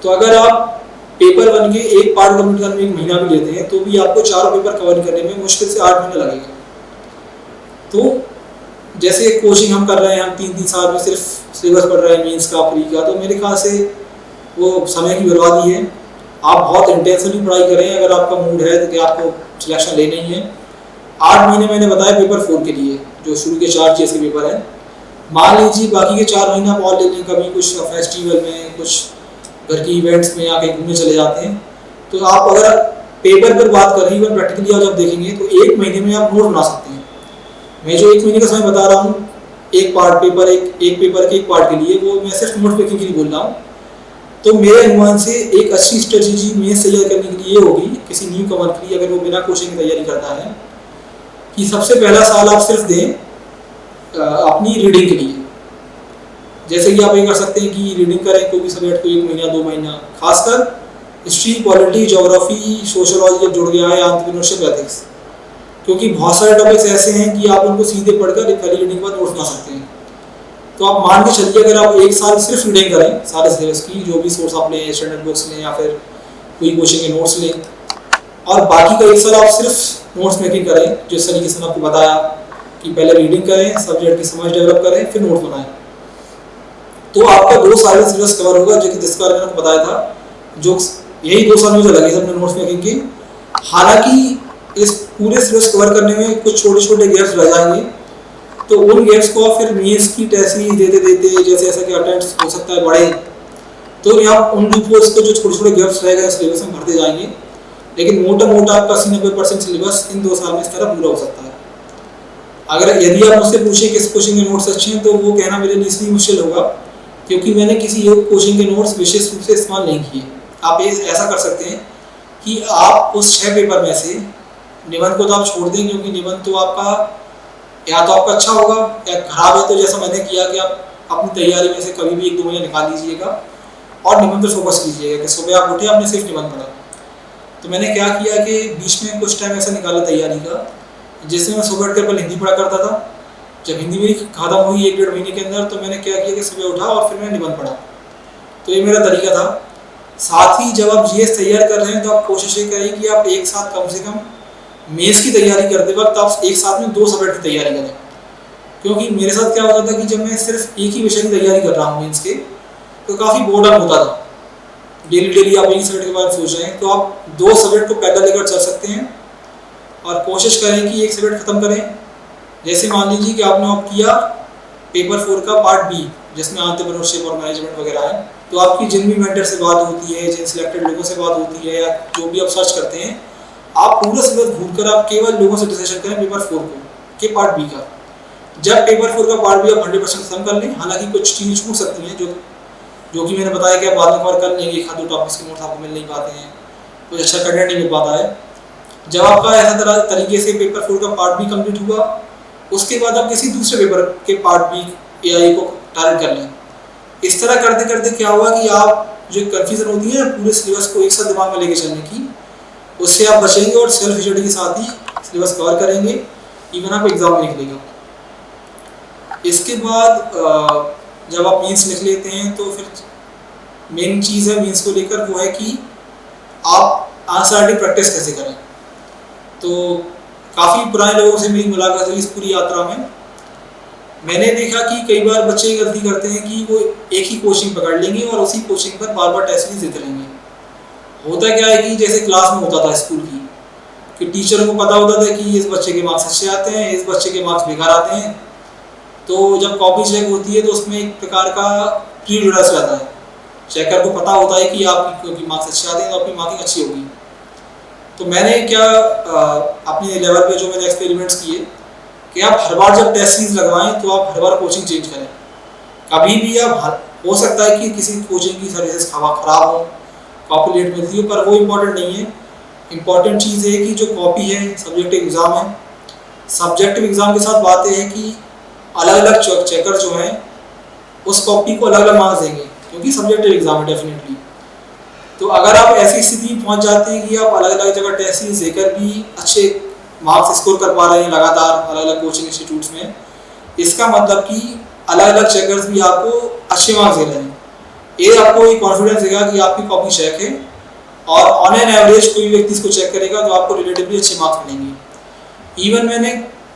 तो अगर आप पेपर 1 के एक पार्ट कंप्लीट करने में 1 महीना भी लेते हैं तो भी आपको 4 पेपर कवर करने में मुश्किल से 8 महीने लगेगा। तो जैसे कोचिंग हम कर रहे हैं, हम 3-3 साल में सिर्फ सिलेबस पढ़ रहे हैं मीन्स का, प्री का, तो मेरे ख्याल से वो समय की बर्बादी है। आप बहुत इंटेंसली पढ़ाई करें अगर आपका मूड है तो कि आपको सिलेक्शन लेना ही है। 8 महीने मैंने बताया पेपर 4 के लिए, जो शुरू के 4 चीज़ के पेपर हैं। मान लीजिए बाकी के 4 महीने आप और ले लें, कभी कुछ फेस्टिवल में, कुछ घर की इवेंट्स में आके घूमने चले जाते हैं, तो आप अगर पेपर पर बात कर रही है प्रैक्टिकली आप जब देखेंगे तो 1 महीने में आप नोट बना सकते हैं। मैं जो 1 महीने का समय बता रहा हूँ एक पार्ट पेपर एक पेपर के एक पार्ट के लिए, वो मैं सिर्फ नोट पेकिंग के लिए बोल रहा हूँ। तो मेरे अनुमान से एक अच्छी स्ट्रेटेजी मेंस तैयार करने के लिए होगी किसी न्यू कमर के लिए, अगर वो बिना कोचिंग की तैयारी करता है, कि सबसे पहला साल आप सिर्फ दें अपनी रीडिंग के लिए। जैसे कि आप ये कर सकते हैं कि रीडिंग करें कोई भी सब्जेक्ट को 1 महीना 2 महीना, खासकर हिस्ट्री, पॉलिटी, ज्योग्राफी, सोशोलॉजी जब जुड़ गया है, एंटरप्रेन्योरशिप, एथिक्स, क्योंकि बहुत सारे टॉपिक्स ऐसे हैं कि आप उनको सीधे पढ़कर पहली रीडिंग के बाद नोट्स बना सकते हैं। तो आप मान के चलिए अगर आप एक साल सिर्फ रीडिंग करें सारे सिलेबस की, जो भी सोर्स आप लें, स्टैंडर्ड बुक्स लें या फिर कोई कोचिंग के नोट्स लें, और बाकी का एक साल आप सिर्फ नोट्स मेकिंग करें, जिस तरीके से मैंने आपको बताया कि पहले रीडिंग करें, सब्जेक्ट की समझ डेवलप करें, फिर नोट बनाएं, तो आपका 2 साल में सिलेबस कवर होगा, जो कि जिसके बारे में आपको बताया था, जो यही 2 साल मुझे लगे थे अपने नोट्स मेकिंग के। हालांकि इस पूरे सिलेबस कवर करने में कुछ छोटे छोटे गैप्स रह जाएंगे, तो उन गैप्स को आप फिर मेंस की टेस्ट सीरीज देते देते जैसे ऐसा कि अटेम्प्ट्स हो सकता है बढ़े, तो आप उन लूपहोल्स को जो छोटे छोटे गैप्स रह गए सिलेबस में भरते जाएंगे, लेकिन मोटा मोटा आपका 80-90% सिलेबस इन 2 साल में इस तरह पूरा हो सकता है। अगर यदि आप मुझसे पूछें किस कोचिंग के नोट्स अच्छे हैं, तो वो कहना मेरे लिए इसलिए मुश्किल होगा क्योंकि मैंने किसी एक कोचिंग के नोट्स विशेष रूप से इस्तेमाल नहीं किए। आप ऐसा कर सकते हैं कि आप उस 6 पेपर में से निबंध को तो आप छोड़ दें, क्योंकि निबंध तो आपका या तो आपका अच्छा होगा या खराब है, तो जैसा मैंने किया कि आप अपनी तैयारी में से कभी भी 1-2 महीने निकाल लीजिएगा और निबंध पर फोकस कीजिएगा कि सुबह आप उठे आपने सिर्फ निबंध पढ़ा। तो मैंने क्या किया कि बीच में कुछ टाइम ऐसा निकाला तैयारी का, जिसमें मैं सुबह उठकर पहले हिंदी पढ़ा करता था। जब हिंदी मेरी खत्म हुई 1-1.5 महीने के अंदर, तो मैंने क्या किया कि सुबह उठा और फिर मैंने निबंध पढ़ा। तो ये मेरा तरीका था। साथ ही जब आप जीएस तैयार कर रहे हैं, तो आप कोशिश ये करें कि आप एक साथ कम से कम मेंस की तैयारी करते वक्त आप एक साथ में 2 सब्जेक्ट की तैयारी करें, क्योंकि मेरे साथ क्या होता था कि जब मैं सिर्फ एक ही विषय की तैयारी कर रहा हूँ मेंस के, तो काफ़ी बोर्डम होता था। डेली आप एक सब्जेक्ट के बारे में सोच रहे हैं, तो आप 2 सब्जेक्ट को पैदल लेकर चल सकते हैं और कोशिश करें कि एक सब्जेक्ट खत्म करें। जैसे मान लीजिए कि आपने ऑप्ट किया पेपर 4 का पार्ट बी, जिसमें एंटरप्रेन्योरशिप और मैनेजमेंट वगैरह है, तो आपकी जिन भी मेंटर से बात होती है, जिन सिलेक्टेड लोगों से बात होती है, या जो भी आप सर्च करते हैं, आप पूरा सिलेबस घूमकर आप केवल लोगों से डिस्कशन करें पेपर 4 को के पार्ट बी का। जब पेपर 4 का पार्ट बी आप 100% खत्म कर लें, हालांकि कुछ चीज़ें छूट सकती हैं जो कि मैंने बताया कि आप बाद में कवर कर लेंगे, 1-2 टॉपिक्स के नोट्स आपको मिल नहीं पाते हैं, कुछ अच्छा कंटेंट नहीं मिल पाता है। जब आपका ऐसा तरीके से पेपर 4 का पार्ट बी कंप्लीट हुआ, उसके बाद आप किसी दूसरे पेपर के पार्ट बी एआई को टारगेट कर लें। इस तरह करते करते क्या हुआ कि आप जो कन्फ्यूजन होती है ना पूरे सिलेबस को एक साथ दिमाग में लेके चलने की, उससे आप बचेंगे और सेल्फ स्टडी के साथ ही सिलेबस कवर करेंगे, इवन आप एग्जाम में निकलेगा। इसके बाद जब आप मीन्स लिख लेते हैं, तो फिर मेन चीज़ है मीन्स को लेकर, वो है कि आप आंसर राइटिंग प्रैक्टिस कैसे करें। तो काफ़ी पुराने लोगों से मेरी मुलाकात हुई इस पूरी यात्रा में। मैंने देखा कि कई बार बच्चे ये गलती करते हैं कि वो एक ही कोचिंग पकड़ लेंगे और उसी कोचिंग पर बार बार टेस्ट सीरीज देते रहेंगे। होता क्या है कि जैसे क्लास में होता था स्कूल की, कि टीचर को पता होता था कि इस बच्चे के मार्क्स अच्छे आते हैं, इस बच्चे के मार्क्स बेकार आते हैं, तो जब कॉपी चेक होती है तो उसमें एक प्रकार का प्री रिजल्ट रहता है। चेकर को पता होता है कि आपकी मार्क्स अच्छे आते हैं तो आपकी मार्किंग अच्छी होगी। तो मैंने क्या अपने लेवल पे जो मैंने एक्सपेरिमेंट्स किए कि आप हर बार जब टेस्ट सीरीज लगवाएं तो आप हर बार कोचिंग चेंज करें। कभी भी आप हो सकता है कि किसी कोचिंग की सर्विसेज खराब हो, कॉपी लेट मिलती हो, पर वो इम्पोर्टेंट नहीं है। इम्पॉर्टेंट चीज़ है कि जो कॉपी है सब्जेक्टिव एग्ज़ाम है, सब्जेक्टिव एग्ज़ाम के साथ बात है कि अलग अलग चेकर जो हैं उस कॉपी को अलग अलग मार्क्स देंगे, क्योंकि सब्जेक्टिव एग्ज़ाम है डेफिनेटली। तो अगर आप ऐसी स्थिति में पहुंच जाते हैं कि आप अलग अलग जगह टेस्ट सीरीज देकर भी अच्छे मार्क्स स्कोर कर पा रहे हैं लगातार अलग अलग कोचिंग इंस्टीट्यूट्स में, इसका मतलब कि अलग अलग चेकर्स भी आपको अच्छे मार्क्स दे रहे हैं। ये आपको एक कॉन्फिडेंस देगा कि आपकी कॉपी चेक है, और ऑन एन एवरेज कोई व्यक्ति इसको चेक करेगा तो आपको रिलेटिवली अच्छे मार्क्स मिलेंगे। इवन मैंने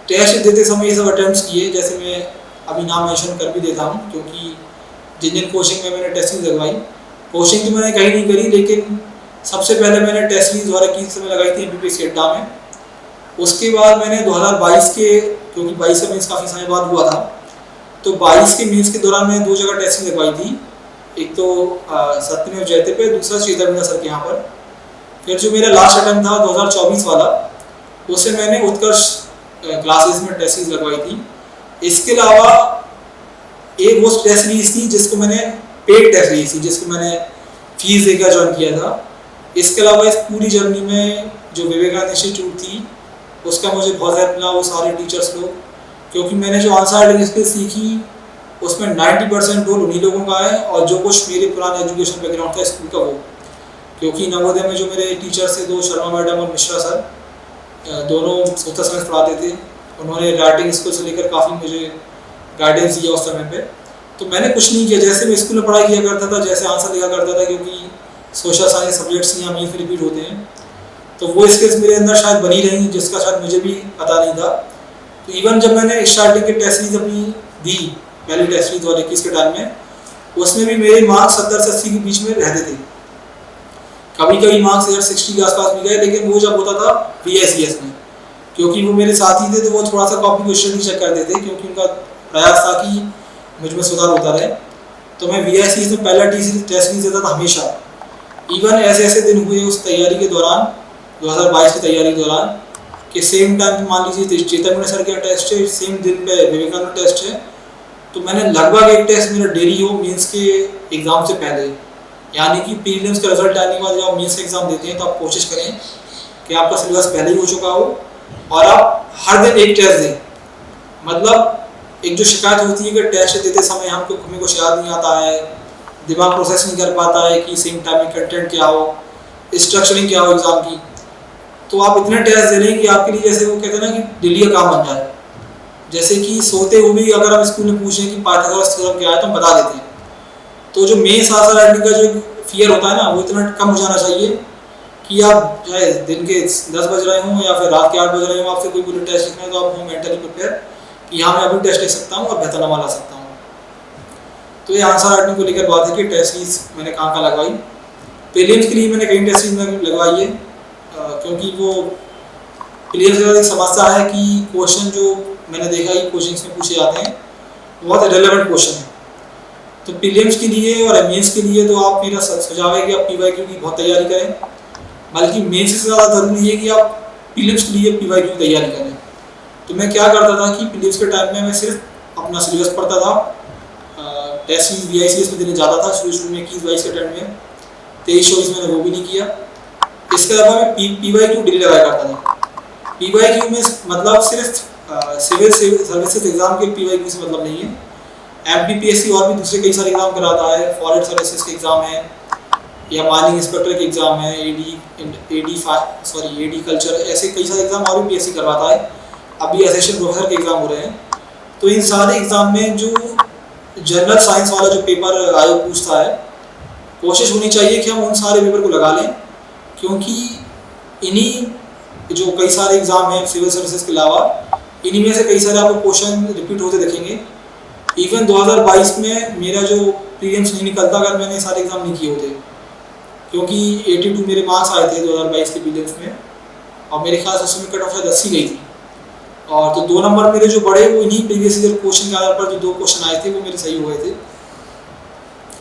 टेस्ट देते समय ये सब अटैम्प्ट्स किए, जैसे मैं अभी नाम मेंशन कर भी देता हूँ, क्योंकि जिन कोचिंग में मैंने टेस्ट सीरीज लगवाई, कोचिंग तो मैंने कहीं नहीं करी, लेकिन सबसे पहले मैंने टेस्ट सीरीज 2021 में लगाई थी एमपीपीएससी अड्डा में। उसके बाद मैंने 2022 के, क्योंकि 22 का मीन्स काफ़ी समय बाद हुआ था, तो 22 के मीन्स के दौरान मैंने 2 जगह टेस्ट सीरीज लगवाई थी। एक तो सत्यमेव जयते पे, दूसरा चेतन सर के यहाँ पर। फिर जो मेरा लास्ट अटेम्प्ट था 2024 वाला, उससे मैंने उत्कर्ष क्लासेस में टेस्ट सीरीज लगवाई थी। इसके अलावा एक वो टेस्ट सीरीज थी जिसको मैंने पेड टेस्ट सीरीज थी, जिसको मैंने फीस देकर ज्वाइन किया था। इसके अलावा इस पूरी जर्नी में जो विवेकानंद इंस्टीट्यूट थी उसका मुझे बहुत हेल्प मिला, वो सारे टीचर्स लोग, क्योंकि मैंने जो आंसर राइटिंग स्किल सीखी उसमें 90% रोल उन्हीं लोगों का है, और जो कुछ मेरे पुराने एजुकेशन बैकग्राउंड था स्कूल का वो, क्योंकि नवोदय में जो मेरे टीचर्स थे 2 शर्मा मैडम और मिश्रा सर, दोनों 7 सेमेस्टर पढ़ाते थे। उन्होंने राइटिंग स्किल से लेकर काफ़ी मुझे गाइडेंस दिया उस समय पे। तो मैंने कुछ नहीं किया, जैसे मैं स्कूल में पढ़ाई किया करता था, जैसे आंसर लिखा करता था, क्योंकि सोशल साइंस सब्जेक्ट्स यहाँ मेन रिपीट होते हैं, तो वो स्किल्स मेरे अंदर शायद बनी रही, जिसका शायद मुझे भी पता नहीं था। तो इवन जब मैंने स्टार्टिंग के टेस्ट सीरीज अपनी दी, पहली टेस्ट सीरीज 2021 के टाइम में, उसमें भी मेरे मार्क्स 70 से 80 के बीच में रहते थे। कभी कभी मार्क्स यार 60 के आसपास भी गए, लेकिन वो जब होता था VICS में, क्योंकि वो मेरे साथी थे तो वो थोड़ा सा कॉपी क्वेश्चन ही चेक करते थे, क्योंकि उनका प्रयास था कि मुझ में सुधार होता रहे। तो मैं VICS में पहला टेस्ट सीरीज देता था हमेशा। इवन ऐसे ऐसे दिन हुए उस तैयारी के दौरान, 2022 की तैयारी के दौरान, कि सेम टाइम पे मान लीजिए चेतन सर का टेस्ट है, सेम दिन पे विवेकानंद टेस्ट है, तो मैंने लगभग एक टेस्ट मेरा डेली हो मेंस के एग्ज़ाम से पहले, यानी कि प्रीलिम्स का रिजल्ट आने के बाद जब आप मेंस का एग्ज़ाम देते हैं तो आप कोशिश करें कि आपका सिलेबस पहले ही हो चुका हो और आप हर दिन एक टेस्ट दें। मतलब एक जो शिकायत होती है कि टेस्ट देते समय हमें कुछ याद नहीं आता है, दिमाग प्रोसेस नहीं कर पाता है कि सेम टाइम में कंटेंट क्या हो, स्ट्रक्चरिंग क्या हो एग्ज़ाम की, तो आप इतने टेस्ट दे रहे हैं कि आपके लिए जैसे वो कहते हैं ना कि डेली का काम बन जाए। जैसे कि सोते हुए भी अगर हम स्कूल में पूछें कि पाइथागोरस थ्योरम क्या है तो हम बता देते हैं। तो जो मेंस आंसर राइटिंग का जो फियर होता है ना, वो इतना कम हो जाना चाहिए कि आप चाहे दिन के 10 बज रहे हों या फिर रात के 8 बज रहे हों, आपसे कोई पूरे टेस्ट लिखना है तो आप हो मेंटली प्रिपेयर कि हाँ मैं अभी टेस्ट लिख सकता हूँ और बेहतर नंबर ला सकता हूँ। तो ये आंसर राइटिंग को लेकर बात है कि टेस्ट सीरीज मैंने कहाँ कहाँ लगवाई। प्रीलिम्स के लिए मैंने कई टेस्ट सीरीज में लगवाई है, क्योंकि वो प्रीलिम्स के बाद एक समस्या है कि क्वेश्चन जो मैंने देखा कि कोचिंग्स में पूछे जाते हैं बहुत रिलेवेंट क्वेश्चन है। तो प्रीलिम्स के लिए और मेंस के लिए तो आप, मेरा सुझाव है कि आप PYQ की बहुत तैयारी करें, बल्कि मेंस से ज़्यादा ज़रूरी है कि आप प्रीलिम्स के लिए PYQ की तैयारी करें। तो मैं क्या करता था कि प्रीलिम्स के टाइम में मैं सिर्फ अपना सिलेबस पढ़ता था, टेस्ट सीरीज VICS में देने जाता था शुरू में 21-22 के टाइम में, 23-24 मैंने वो भी नहीं किया। इसके अलावा मैं PYQ डेली लगाया करता था। PYQ में मतलब सिर्फ सिविल सर्विसेज एग्जाम के PYQ से मतलब नहीं है, MPPSC और भी दूसरे कई सारे एग्जाम कराता है, फॉरेस्ट सर्विसेज के एग्जाम है या माइनिंग इंस्पेक्टर के एग्जाम है, AD कल्चर, ऐसे कई सारे एग्जाम और भी PSC करवाता है। अभी असिस्टेंट प्रोफेसर के एग्जाम हो रहे हैं। तो इन सारे एग्जाम में जो जनरल साइंस वाला जो पेपर आयोग पूछता है, कोशिश होनी चाहिए कि हम उन सारे पेपर को लगा लें, क्योंकि इन्हीं जो कई सारे एग्जाम हैं सिविल सर्विसेज के अलावा, इन्हीं में से कई सारे आपको क्वेश्चन रिपीट होते दिखेंगे। इवन 2022 में मेरा जो प्रीलिम्स नहीं निकलता अगर मैंने सारे एग्जाम नहीं किए होते, क्योंकि 82 मेरे मार्क्स आए थे 2022 के प्रीलिम्स में, और मेरे ख्याल से उसमें कट ऑफ शायद 80 गई थी, और तो 2 नंबर मेरे जो बड़े वो इन्हीं प्रीवियस ईयर क्वेश्चन के आधार पर जो 2 क्वेश्चन आए थे वो मेरे सही हुए थे।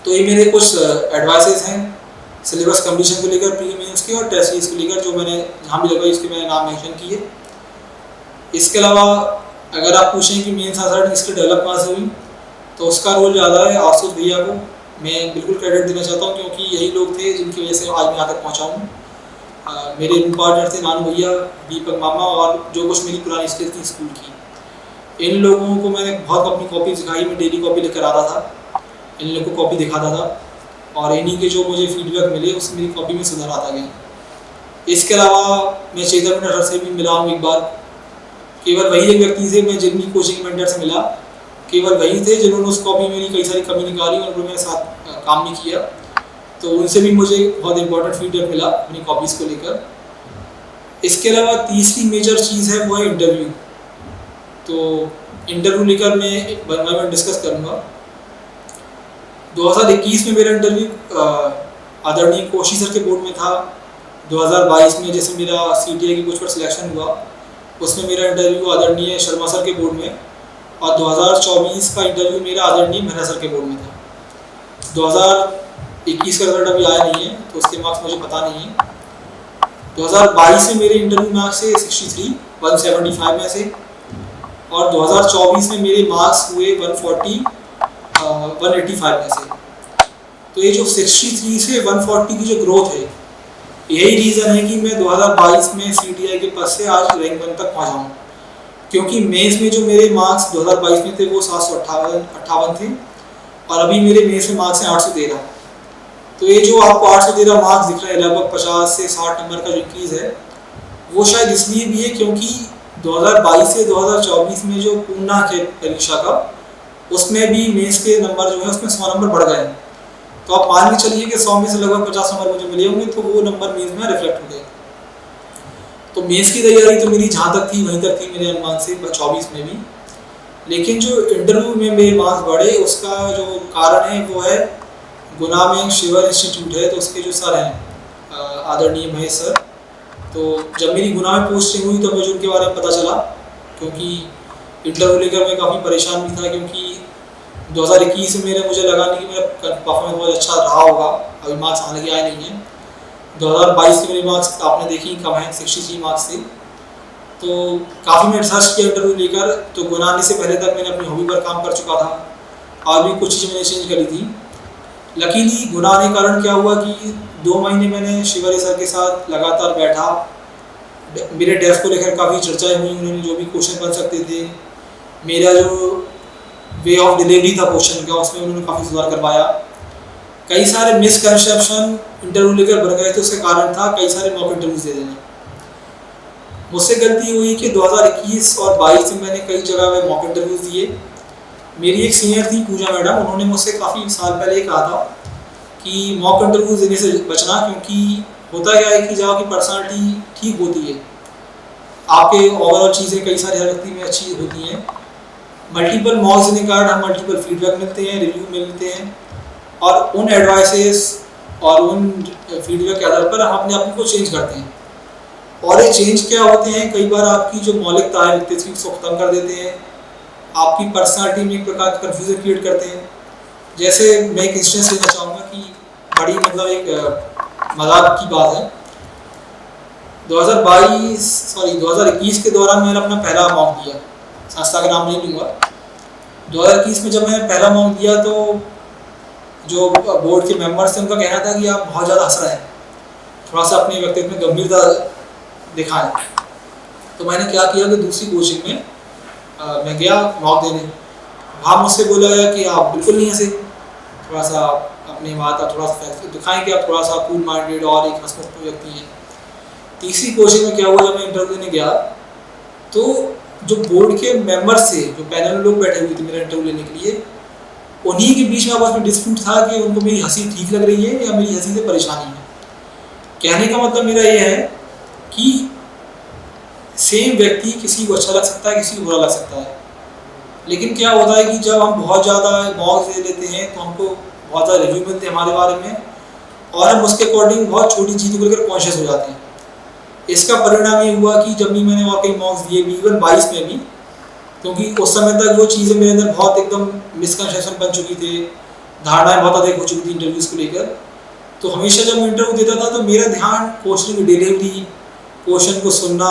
तो ये मेरे कुछ एडवाइसेस हैं सिलेबस कंप्लीशन को लेकर, प्री मेंस के और टेस्ट सीरीज को लेकर, जो मैंने जहाँ भी लगवाई उसके मैंने नाम मेंशन किए। इसके अलावा अगर आप पूछें कि मेंस आंसर इसके डेवलप कहाँ से हुई, तो उसका रोल ज़्यादा है आशुतोष भैया को मैं बिल्कुल क्रेडिट देना चाहता हूँ, क्योंकि यही लोग थे जिनकी वजह से आज मैं यहाँ तक पहुँचा हूँ। मेरे रूम पार्टनर थे नानू भैया, दीपक मामा, और जो कुछ मेरी पुरानी स्किल थी स्कूल की, इन लोगों को मैंने बहुत अपनी कॉपी सिखाई। मैं डेली कॉपी लेकर आता था, इन लोगों को कॉपी दिखाता था, और इन्हीं के जो मुझे फीडबैक मिले उससे मेरी कॉपी में सुधार आता गया। इसके अलावा मैं चेतन सर से भी मिला हूँ एक बार, केवल वही एक व्यक्ति से मैं जिनकी कोचिंग मेंटर से मिला, केवल वही थे जिन्होंने उस कॉपी में मेरी कई सारी कमी निकाली और मेरे साथ काम भी किया। तो उनसे भी मुझे बहुत इंपॉर्टेंट फीडबैक मिला अपनी कॉपीज़ को लेकर। इसके अलावा तीसरी मेजर चीज़ है वो है इंटरव्यू। तो इंटरव्यू लेकर मैं डिस्कस करूँगा। 2021 में मेरा इंटरव्यू आदरणीय कोशी सर के बोर्ड में था। 2022 में जैसे मेरा CTA की पोस्ट पर सिलेक्शन हुआ, उसमें मेरा इंटरव्यू आदरणीय शर्मा सर के बोर्ड में, और 2024 का इंटरव्यू मेरा आदरणीय मेहरा सर के बोर्ड में था। 2021 का रिजल्ट अभी आया नहीं है तो उसके मार्क्स मुझे पता नहीं है। 2022 में मेरे इंटरव्यू मार्क्स से 63 175 में से, और 2024 में मेरे मार्क्स हुए 140 185 में से। तो ये जो 63 से 140 की जो ग्रोथ है, यही रीज़न है कि मैं 2022 में CTI के पद से आज रैंक 1 तक पहुँचा हूँ, क्योंकि मेंस में जो मेरे मार्क्स 2022 में थे वो 758 थे, और अभी मेरे मेंस में मार्क्स हैं 813। तो ये जो आपको 813 मार्क्स दिख रहे हैं, लगभग 50 से 60 नंबर का जो इंक्रीज़ है, वो शायद इसलिए भी है क्योंकि 2022 से 2024 में जो पूर्णांक है परीक्षा का, उसमें भी मेंस के नंबर जो है उसमें 100 नंबर बढ़ गए। तो आप मान के चलिए कि 100 में से लगभग 50 नंबर मुझे मिले होंगे, तो वो नंबर मेंस में रिफ्लेक्ट हो गए। तो मेंस की तैयारी तो मेरी जहाँ तक थी वहीं तक थी मेरे अनुमान से 24 में भी। लेकिन जो इंटरव्यू में मेरे मार्क्स बढ़े उसका जो कारण है वो है गुना में शिवर इंस्टीट्यूट है, तो उसके जो सर हैं आदरणीय महेश सर, तो जब मेरी गुना में पोस्टिंग हुई तो मुझे उनके बारे में पता चला, क्योंकि इंटरव्यू लेकर मैं काफ़ी परेशान भी था, क्योंकि 2021 में मुझे लगा नहीं कि मेरा परफॉर्मेंस बहुत अच्छा रहा होगा। अभी मार्क्स हालांकि आए नहीं हैं। 2022 के मेरे मार्क्स आपने देखी कम हैं, 63 मार्क्स थे। तो काफ़ी मैं रिसर्च किया इंटरव्यू लेकर, तो गुना आने से पहले तक मैंने अपनी हॉबी पर काम कर चुका था और भी कुछ चीज़ें मैंने चेंज करी थी। लकीली गुना आने के कारण क्या हुआ कि 2 महीने मैंने शिवरे सर के साथ लगातार बैठा। मेरे डेस्क को लेकर काफ़ी चर्चाएं हुई, उन्होंने जो भी क्वेश्चन बन सकते थे, मेरा जो वे ऑफ डिलीवरी था क्वेश्चन का, उसमें उन्होंने काफ़ी सुधार करवाया। कई सारे मिसकंसेप्शन इंटरव्यू लेकर बन गए थे, उसका कारण था कई सारे मॉक इंटरव्यूज दे देना। मुझसे गलती हुई कि 2021 और 22 में मैंने कई जगह में मॉक इंटरव्यूज दिए। मेरी एक सीनियर थी पूजा मैडम, उन्होंने मुझसे काफ़ी साल पहले कहा था कि मॉक इंटरव्यूज देने से बचना, क्योंकि होता क्या है कि जब आपकी पर्सनालिटी ठीक होती है, आपके ओवरऑल चीज़ें कई सारी हर व्यक्ति में अच्छी होती हैं, मल्टीपल मॉक्स देने के कारण हम मल्टीपल फीडबैक मिलते हैं, रिव्यू मिलते हैं, और उन एडवाइसेस और उन फीडबैक के आधार पर हम अपने आप को चेंज करते हैं। और ये चेंज क्या होते हैं, कई बार आपकी जो मौलिकता है व्यक्तित्व को ख़त्म कर देते हैं, आपकी पर्सनालिटी में एक प्रकार का कन्फ्यूजन क्रिएट करते हैं। जैसे मैं एक इंस्टेंस लेना चाहूँगा कि बड़ी मतलब एक मजाक की बात है। 2021 के दौरान मैंने अपना पहला मॉक दिया, संस्था का नाम नहीं लूँगा। 2021 में जब मैंने पहला मॉक दिया तो जो बोर्ड के मेंबर्स थे उनका कहना था कि आप बहुत ज़्यादा हंस रहे हैं, थोड़ा सा अपने व्यक्तित्व में गंभीरता दिखाएं। तो मैंने क्या किया कि दूसरी कोचिंग में मैं गया मॉक देने। वहाँ मुझसे बोला गया कि आप बिल्कुल नहीं हंसे, थोड़ा सा अपनी बात थोड़ा सा दिखाएं कि आप थोड़ा सा कूल माइंडेड और एक हंसमुख व्यक्ति हैं। तीसरी कोचिंग में क्या हुआ, जब मैं इंटरव्यू देने गया तो जो बोर्ड के मेंबर्स थे, जो पैनल में लोग बैठे हुए थे मेरा इंटरव्यू लेने के लिए, उन्हीं के बीच में आपस में डिस्प्यूट था कि उनको मेरी हंसी ठीक लग रही है या मेरी हंसी से परेशानी है। कहने का मतलब मेरा ये है कि सेम व्यक्ति किसी को अच्छा लग सकता है, किसी को बुरा लग सकता है, लेकिन क्या होता है कि जब हम बहुत ज़्यादा मॉक्स दे लेते हैं तो हमको बहुत ज़्यादा रिव्यू मिलते हैं हमारे बारे में, और हम उसके अकॉर्डिंग बहुत छोटी चीज़ों को लेकर कॉन्शियस हो जाते हैं। इसका परिणाम ये हुआ कि जब भी मैंने और कई मॉक्स दिए भी, इवन 22 में भी, क्योंकि उस समय तक वो चीज़ें मेरे अंदर बहुत एकदम मिसकंसेप्शन बन चुकी थी, धारणाएं बहुत अधिक हो चुकी थी इंटरव्यूज़ को लेकर। तो हमेशा जब मैं इंटरव्यू देता था तो मेरा ध्यान क्वेश्चन की डिलीवरी, क्वेश्चन को सुनना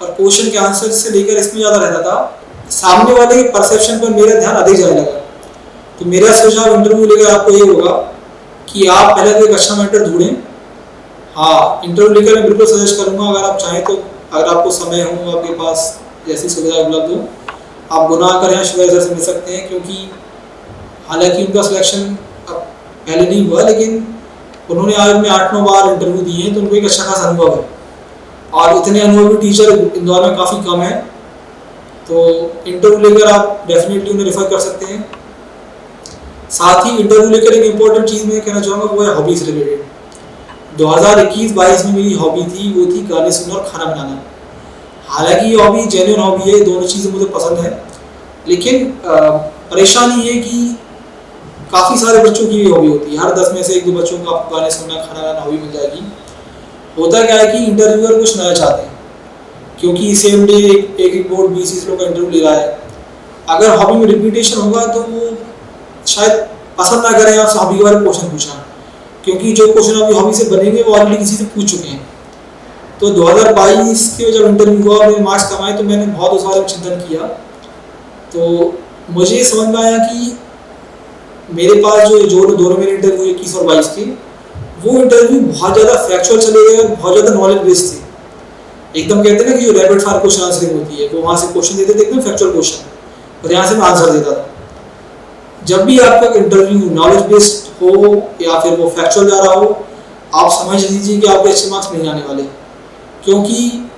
और क्वेश्चन के आंसर से लेकर इसमें ज़्यादा रहता था। सामने वाले के परसेप्शन पर मेरा ध्यान अधिक जाने लगा। तो मेरा सुझाव इंटरव्यू लेकर आपको ये होगा कि आप पहले तो एक अच्छा मेंटर ढूंढें। हाँ, इंटरव्यू लेकर मैं बिल्कुल सजेस्ट करूँगा, अगर आप चाहें तो, अगर आपको समय हो, आपके पास जैसी सुविधा उपलब्ध हो, आप गुना कर यहाँ शिवर सर से मिल सकते हैं, क्योंकि हालांकि उनका सिलेक्शन अब पहले नहीं हुआ, लेकिन उन्होंने आज में 8-9 बार इंटरव्यू दिए हैं, तो उनको एक अच्छा खासा अनुभव है, और इतने अनुभवी टीचर इंदौर में काफ़ी कम है। तो इंटरव्यू लेकर आप डेफिनेटली उन्हें रेफर कर सकते हैं। साथ ही इंटरव्यू लेकर एक इम्पोर्टेंट चीज़ मैं कहना चाहूँगा, वो है हॉबीज़ रिलेटेड। 2021-22 में मेरी हॉबी थी, वो थी गाने सुनना और खाना बनाना। हालांकि ये हॉबी जेन्युइन हॉबी है, दोनों चीज़ें मुझे पसंद है, लेकिन परेशानी ये कि काफ़ी सारे बच्चों की भी हॉबी होती है। हर 10 में से 1-2 बच्चों को आपको गाने सुनना, खाना बनाना हॉबी मिल जाएगी। होता क्या है कि इंटरव्यूअर कुछ नया चाहते हैं, क्योंकि सेम डे एक बोर्ड 20-30 लोग का इंटरव्यू ले रहा है। अगर हॉबी में रिपीटेशन होगा तो वो शायद पसंद ना करें आपसे हॉबी के बारे में क्वेश्चन पूछना, क्योंकि जो क्वेश्चन आपकी हॉबी से बनेंगे वो ऑलरेडी किसी से पूछ चुके हैं। तो 2022 के जब इंटरव्यू हुआ, मैंने मार्क्स कमाए, तो मैंने बहुत उस बारे में चिंतन किया। तो मुझे ये समझ में आया कि मेरे पास जो दोनों मेरे इंटरव्यू 21 और 22 के, वो इंटरव्यू बहुत ज़्यादा फैक्चुअल चले गए और बहुत ज़्यादा नॉलेज बेस्ड थे। एकदम कहते हैं ना कि जो रैपिड फायर क्वेश्चन आंसरिंग होती है, वो वहाँ से क्वेश्चन देते थे एकदम फैक्चुअल क्वेश्चन, और यहाँ से मैं आंसर देता था। जब भी आपका इंटरव्यू नॉलेज बेस्ड हो या फिर वो फैक्चुअल जा रहा हो, आप समझ लीजिए कि आपके अच्छे मार्क्स नहीं आने वाले, क्योंकि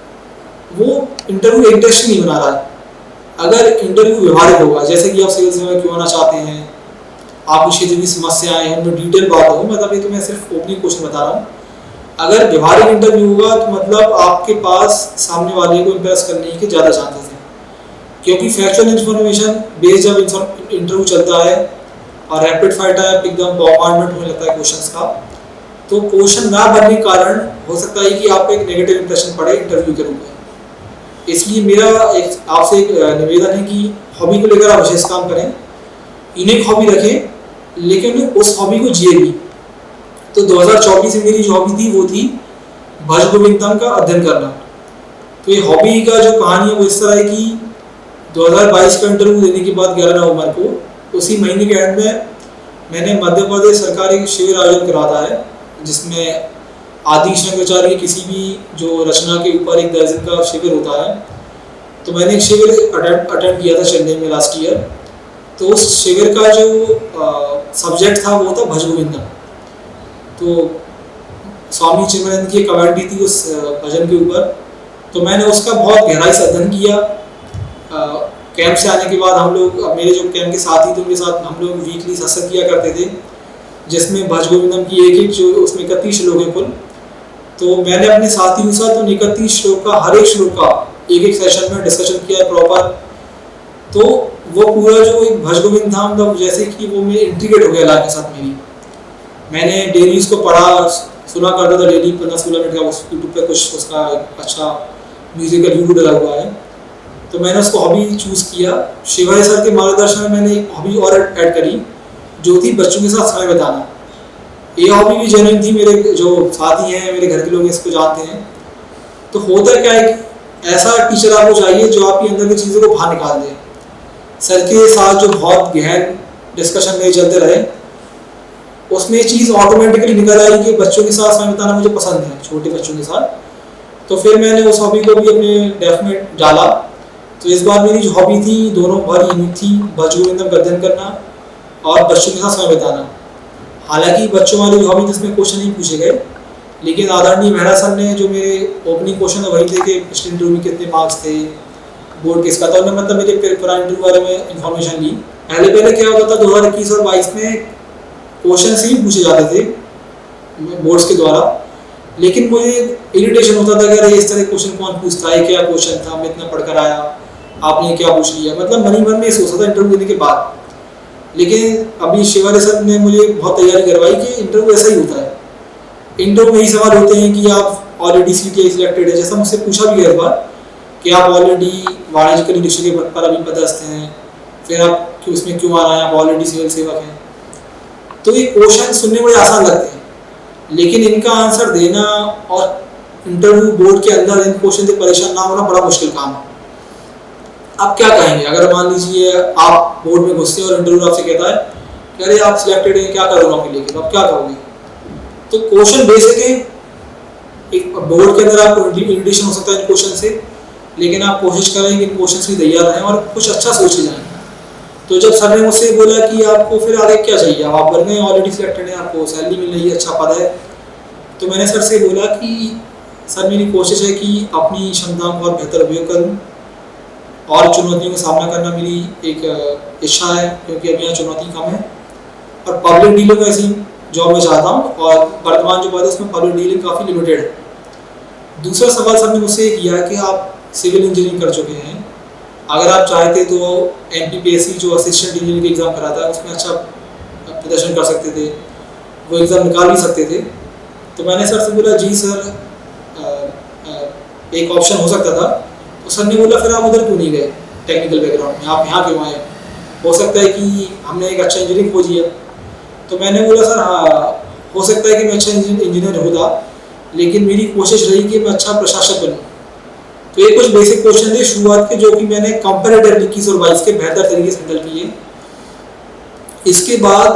वो इंटरव्यू इंटरेस्ट नहीं बना रहा है। अगर इंटरव्यू व्यवहारिक होगा, जैसे कि आप सिविल सेवा में क्यों आना चाहते हैं, आपकी क्षेत्र की समस्याएं हैं, उनमें डिटेल बात हो, मतलब ये तो मैं सिर्फ ओपनिंग क्वेश्चन बता रहा हूँ। अगर व्यवहारिक इंटरव्यू होगा तो मतलब आपके पास सामने वाले को इम्प्रेस करने के ज़्यादा चांसेस हैं, क्योंकि फैक्चुअल इन्फॉर्मेशन बेस्ड जब इंटरव्यू चलता है और रैपिड फायर टाइप एकदम बॉम्बार्डमेंट होने लगता है क्वेश्चंस का, तो क्वेश्चन ना बनने के कारण हो सकता है कि आपको एक नेगेटिव इंप्रेशन पड़े इंटरव्यू के रूप में। इसलिए मेरा आपसे एक निवेदन है कि हॉबी को लेकर आप विशेष काम करें, यूनिक हॉबी रखें, लेकिन उस हॉबी को जिए भी। तो 2024 में मेरी जो हॉबी थी वो थी भज गोविंदम का अध्ययन करना। तो ये हॉबी का जो कहानी है वो इस तरह है कि 2022 का इंटरव्यू देने के बाद 11 नवंबर को उसी महीने के एंड में मैंने मध्य प्रदेश सरकार एक शिविर आयोजन कराता है, जिसमें आदि शंकराचार्य की किसी भी जो रचना के ऊपर एक दर्जन का शिविर होता है। तो मैंने एक शिविर अटेंड किया था चेन्नई में लास्ट ईयर। तो उस शिविर का जो सब्जेक्ट था वो था भज गोविंदम। तो स्वामी चिन्मयानंद की कमेंट्री थी उस भजन के ऊपर, तो मैंने उसका बहुत गहराई से अध्ययन किया। कैंप से आने के बाद हम लोग, मेरे जो कैंप के साथी थे उनके साथ हम लोग वीकली सत्संग किया करते थे, जिसमें भज गोविंदम की एक जो उसमें 31 श्लोक है कुल। तो मैंने अपने साथियों के साथ उन 31 श्लोक का, हर एक श्लोक का एक सेशन में डिस्कशन किया प्रॉपर। तो वो पूरा जो एक भज गोविंद था, मतलब जैसे कि वो मेरे इंटीग्रेट हो गया लाइफ के साथ मेरी। मैंने डेली उसको पढ़ा, सुना करता था डेली 15-16 मिनट का। उस यूट्यूब पे कुछ उसका अच्छा म्यूजिकल वीडियो डला हुआ है। तो मैंने उसको हॉबी चूज़ किया। शिवाय सर के मार्गदर्शन में मैंने एक हॉबी और ऐड करी, जो थी बच्चों के साथ समय बिताना। ये हॉबी भी जेन्युइन थी, मेरे जो साथी हैं, मेरे घर के लोग इसको जानते हैं। तो होता क्या है कि ऐसा टीचर आपको चाहिए जो आपके अंदर की चीज़ों को बाहर निकाल दे। सर के साथ जो बहुत गहन डिस्कशन मेरे चलते रहे, उसमें ये चीज़ ऑटोमेटिकली निकल आई कि बच्चों के साथ समय बिताना मुझे पसंद है, छोटे बच्चों के साथ। तो फिर मैंने उस हॉबी को भी अपने डेफ में डाला। तो इस बार मेरी जो हॉबी थी दोनों बहुत यूनिक थी, भज गोविंदम का अध्ययन करना और बच्चों के साथ समय बिताना। हालांकि बच्चों वाली जो हॉबी जिसमें क्वेश्चन नहीं पूछे गए, लेकिन आदरणीय मेहरा सर ने जो मेरे ओपनिंग क्वेश्चन वही थे कि पिछले इंटरव्यू में कितने मार्क्स थे, बोर्ड किसका था, उन्होंने मतलब मेरे पूरा इंटरव्यू बारे में इन्फॉर्मेशन ली। पहले क्या होता था 2021 और 22 में क्वेश्चन से ही पूछे जाते थे बोर्ड्स के द्वारा, लेकिन मुझे इरिटेशन होता था कि अरे इस तरह क्वेश्चन कौन पूछता है, क्या क्वेश्चन था, मैं इतना पढ़कर आया, आपने क्या पूछ लिया, मतलब मन में सोचा था इंटरव्यू देने के बाद। लेकिन अभी शिवारे सर ने मुझे बहुत तैयारी करवाई कि इंटरव्यू ऐसा ही होता है। इंटरव्यू में यही सवाल होते हैं कि आप ऑलरेडी सीटीआई सिलेक्टेड है, जैसा मुझसे पूछा भी गया बार कि आप ऑलरेडी वाणिज्य निरीक्षक के पद पर अभी पदस्थ हैं, फिर आप उसमें क्यों आ रहे हैं, आप ऑलरेडी सिविल सेवक हैं। तो ये क्वेश्चन सुनने में आसान लगते हैं, लेकिन इनका आंसर देना और इंटरव्यू बोर्ड के अंदर इन क्वेश्चन से परेशान ना होना बड़ा मुश्किल काम है। आप क्या कहेंगे अगर मान लीजिए आप बोर्ड में घुसते और इंटरव्यू आपसे कहता है कि अरे आप सिलेक्टेड हैं, क्या करोगे नौकरी लेके, तो आप क्या करोगे? तो क्वेश्चन बेसिक है, एक बोर्ड के अंदर आपको इरिटेशन हो सकता है इन क्वेश्चन से, लेकिन आप कोशिश करें कि इन क्वेश्चन से तैयार रहें और कुछ अच्छा सोच के जाएं। तो जब सर ने मुझसे बोला कि आपको फिर आगे क्या चाहिए, आप बन गए ऑलरेडी सिलेक्टेड हैं, आपको सैलरी मिल रही है, अच्छा पद है, तो मैंने सर से बोला कि सर मेरी कोशिश है कि अपनी क्षमताओं का और बेहतर उपयोग करूँ और चुनौतियों का सामना करना मेरी एक इच्छा है, क्योंकि अभी यहाँ चुनौती कम है और पब्लिक डीलिंग में ऐसी जॉब में चाहता हूँ, और वर्तमान जो बात है उसमें पब्लिक डीलिंग काफ़ी लिमिटेड है। दूसरा सवाल सर ने मुझसे ये किया कि आप सिविल इंजीनियरिंग कर चुके हैं, अगर आप चाहते तो NPPSC जो असिस्टेंट इंजीनियर एग्ज़ाम कराता है उसमें अच्छा प्रदर्शन कर सकते थे, वो एग्ज़ाम निकाल भी सकते थे। तो मैंने सर से बोला जी सर एक ऑप्शन हो सकता था। तो सर ने बोला फिर आप उधर क्यों नहीं गए टेक्निकल बैकग्राउंड में, आप यहाँ क्यों आए, हो सकता है कि हमने एक अच्छा इंजीनियरिंग खोजी है। तो मैंने बोला सर हाँ हो सकता है कि मैं अच्छा इंजीनियर होता, लेकिन मेरी कोशिश रही कि मैं अच्छा प्रशासक बनूँ। तो ये कुछ बेसिक क्वेश्चन थे शुरुआत के, जो कि मैंने कंपैरेटिवली 21 और 22 के बेहतर तरीके से हैंडल किए। इसके बाद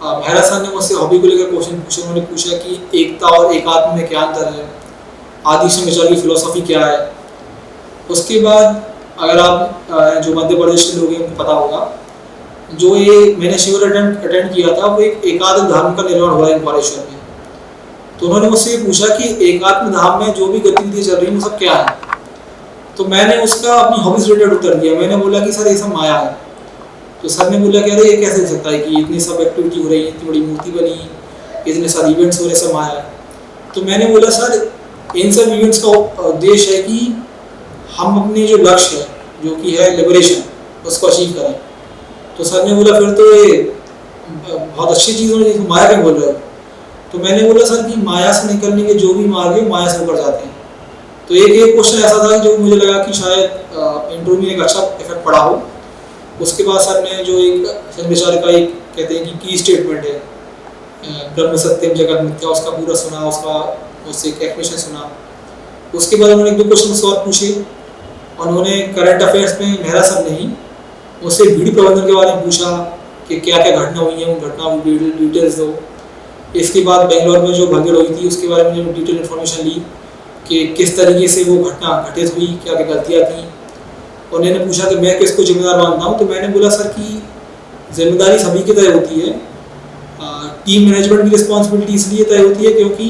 मेहरा सर ने मुझसे हॉबी को लेकर क्वेश्चन पूछे। उन्होंने पूछा कि एकता और एकात्म में क्या अंतर है, आदि शंकराचार्य की फिलोसफी क्या है। उसके बाद अगर आप जो मध्य प्रदेश के लोग हैं उनको पता होगा, जो ये मैंने शिविर अटेंड किया था वो एक एकात्म धाम का निर्माण हुआ है इंफॉर्मेशन में। तो उन्होंने मुझसे ये पूछा कि एकात्म धाम में जो भी गतिविधियाँ चल रही हैं वो सब क्या है। तो मैंने उसका अपनी हॉबीज रिलेटेड उत्तर दिया। मैंने बोला कि सर ये सब माया है। तो सर ने बोला कि अरे ये कैसे हो सकता है कि इतनी सब एक्टिविटी हो रही है, इतनी बड़ी मूर्ति बनी, इतने सारे इवेंट्स हो रहे, सब माया है। तो मैंने बोला सर इन सब इवेंट्स का उद्देश्य है कि हम अपने जो लक्ष्य है जो कि है लिबरेशन, उसको अचीव करें। तो सर ने बोला फिर तो ये बहुत अच्छी चीज़ है, माया क्यों बोल रहे हो? तो मैंने बोला सर कि माया से निकलने के जो भी मार्ग है माया से ऊपर जाते हैं। तो एक क्वेश्चन ऐसा था जो मुझे लगा कि शायद इंटरव्यू में एक अच्छा इफेक्ट पड़ा हो। उसके बाद सर ने जो एक शंकराचार्य का एक कहते हैं कि की स्टेटमेंट है ब्रह्म सत्यम जगत मिथ्या, उसका पूरा सुना, उसका उससे एक एक्सप्लेनेशन सुना। उसके बाद उन्होंने एक दो क्वेश्चन और पूछे। उन्होंने करंट अफेयर्स में मेहरा सर ने ही मुझसे भीड़ प्रबंधन के बारे में पूछा कि क्या क्या घटना हुई है, उन घटनाओं की डिटेल्स दो। इसके बाद बेंगलोर में जो भगदड़ हुई थी उसके बारे में डिटेल इन्फॉर्मेशन ली कि किस तरीके से वो घटना घटित हुई, क्या क्या गलतियाँ थी। उन्होंने पूछा कि मैं किसको जिम्मेदार मानता हूँ। तो मैंने बोला सर कि जिम्मेदारी सभी की तय होती है, टीम मैनेजमेंट की रिस्पॉन्सिबिलिटी इसलिए तय होती है क्योंकि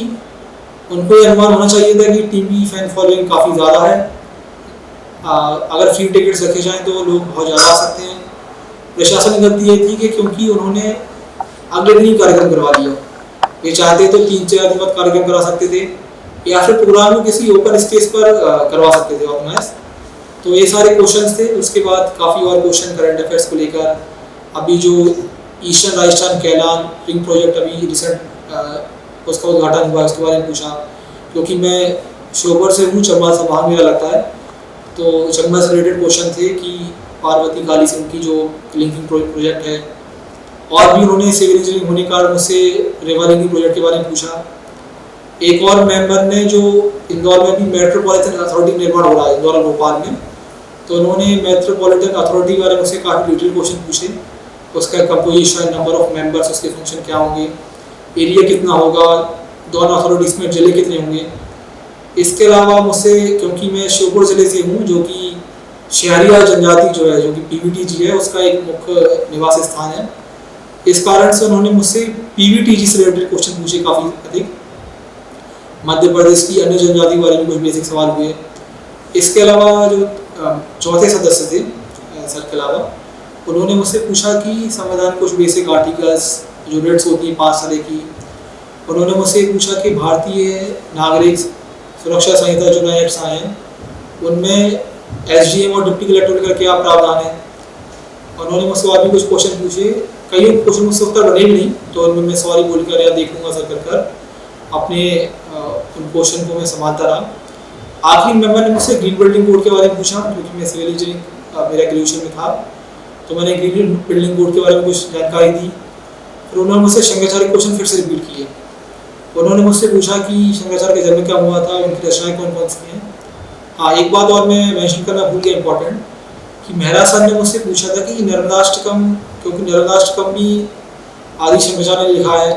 उनको ये अनुमान होना चाहिए था कि टीम की फैन फॉलोइंग काफ़ी ज़्यादा है। अगर फ्री टिकट्स रखे जाएँ तो लोग बहुत ज़्यादा आ सकते हैं। प्रशासन की गलती ये थी कि क्योंकि उन्होंने अगले दिन ही कार्यक्रम करवा दिया। ये चाहते तो 3-4 दिन बाद कार्यक्रम करा सकते थे या फिर प्रोग्राम को किसी ओपन स्टेज पर करवा सकते थे ऑर्गेनाइज। तो ये सारे क्वेश्चंस थे। उसके बाद काफ़ी और क्वेश्चन करंट अफेयर्स को लेकर, अभी जो ईस्टर्न राजस्थान कैलान रिंग प्रोजेक्ट अभी रिसेंट उसका उद्घाटन हुआ, उसके बारे में पूछा। क्योंकि मैं श्योपुर से हूँ, चंबा से वहाँ मेरा लगता है, तो चंबा से रिलेटेड क्वेश्चन थे कि पार्वती काली सिंह की जो लिंकिंग प्रोजेक्ट है, और भी उन्होंने सिविल इंजीनियरिंग होने के कारण मुझसे रेवा लिंकिंग प्रोजेक्ट के बारे में पूछा। एक और मेंबर ने जो इंदौर में भी मेट्रोपॉलिटन अथॉरिटी निर्माण हो रहा है इंदौर और भोपाल में, तो उन्होंने मेट्रोपॉलिटन अथॉरिटी के बारे में मुझसे काफ़ी डिटेल क्वेश्चन पूछे। उसका कंपोजिशन, नंबर ऑफ मेंबर्स, उसके फंक्शन क्या होंगे, एरिया कितना होगा, दोनों अथॉरिटीज़ में जिले कितने होंगे। इसके अलावा मुझसे, क्योंकि मैं श्योपुर ज़िले से हूँ जो कि शहरिया जनजाति जो है, जो कि PVTG है, उसका एक मुख्य निवास स्थान है, इस कारण से उन्होंने मुझसे PVTG से रिलेटेड क्वेश्चन पूछे काफ़ी अधिक। मध्य प्रदेश की अन्य जनजाति के बारे में कुछ बेसिक सवाल हुए। इसके अलावा जो चौथे सदस्य थे सर के अलावा, उन्होंने मुझसे पूछा कि संविधान कुछ बेसिक आर्टिकल्स जो रेट्स होती हैं 5 तरह की, उन्होंने मुझसे पूछा कि भारतीय नागरिक सुरक्षा संहिता जो नए एक्ट्स आए हैं उनमें SDM और डिप्टी कलेक्टर का क्या प्रावधान है। उन्होंने मुझसे और भी कुछ क्वेश्चन पूछे। कई क्वेश्चन मुझसे उत्तर बने भी नहीं, तो उनमें मैं सॉरी बोलकर या देख लूँगा सर कर अपने उन क्वेश्चन को मैं संभालता रहा। आखिरी मेंबर ने मुझसे ग्रीन बिल्डिंग कोड के बारे में पूछा, क्योंकि मैं सिविल इंजीनियरिंग मेरा ग्रेजुएशन में था, तो मैंने ग्रीन बिल्डिंग कोड के बारे में कुछ जानकारी दी। फिर उन्होंने मुझसे शंकराचार्य क्वेश्चन फिर से रिपीट किए। उन्होंने मुझसे पूछा कि शंकराचार्य का जन्म क्या हुआ था, उनकी रचनाएँ कौन कौन सी हैं। हाँ, एक बात और मैं मेंशन करना भूल गया इम्पोर्टेंट, कि मेहरा सर ने मुझसे पूछा था कि नर्मदाष्टकम, क्योंकि नर्मदाष्टकम भी आदि शंकराचार्य ने लिखा है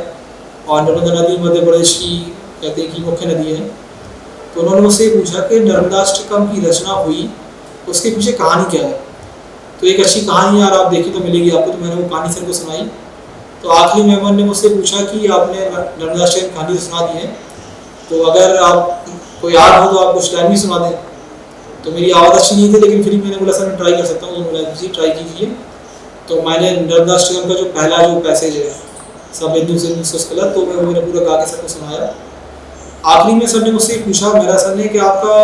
और नर्मदा नदी मध्य प्रदेश की कहते हैं कि मुख्य नदी है, तो उन्होंने मुझसे पूछा कि नर्मदाष्टकम की रचना हुई उसके पीछे कहानी क्या है। तो एक अच्छी कहानी यार आप देखी तो मिलेगी आपको, तो मैंने वो कहानी सर को सुनाई। तो आखिरी मेहमान ने मुझसे पूछा कि आपने नर्मदाष्टकम की कहानी सुना दी है, तो अगर आप कोई याद हो तो आप कुछ टाइम भी सुना दें। तो मेरी आवाज़ अच्छी नहीं थी, लेकिन फिर मैंने बोला सर मैं ट्राई कर सकता हूँ, तो बोला जी ट्राई कीजिए। तो मैंने नर्मदाष्टकम का जो पहला जो पैसेज है सब हिंदू से गलत, तो मैंने पूरा गा के सर को सुनाया। आखिरी में सर ने मुझसे पूछा, मेरा सर ने, कि आपका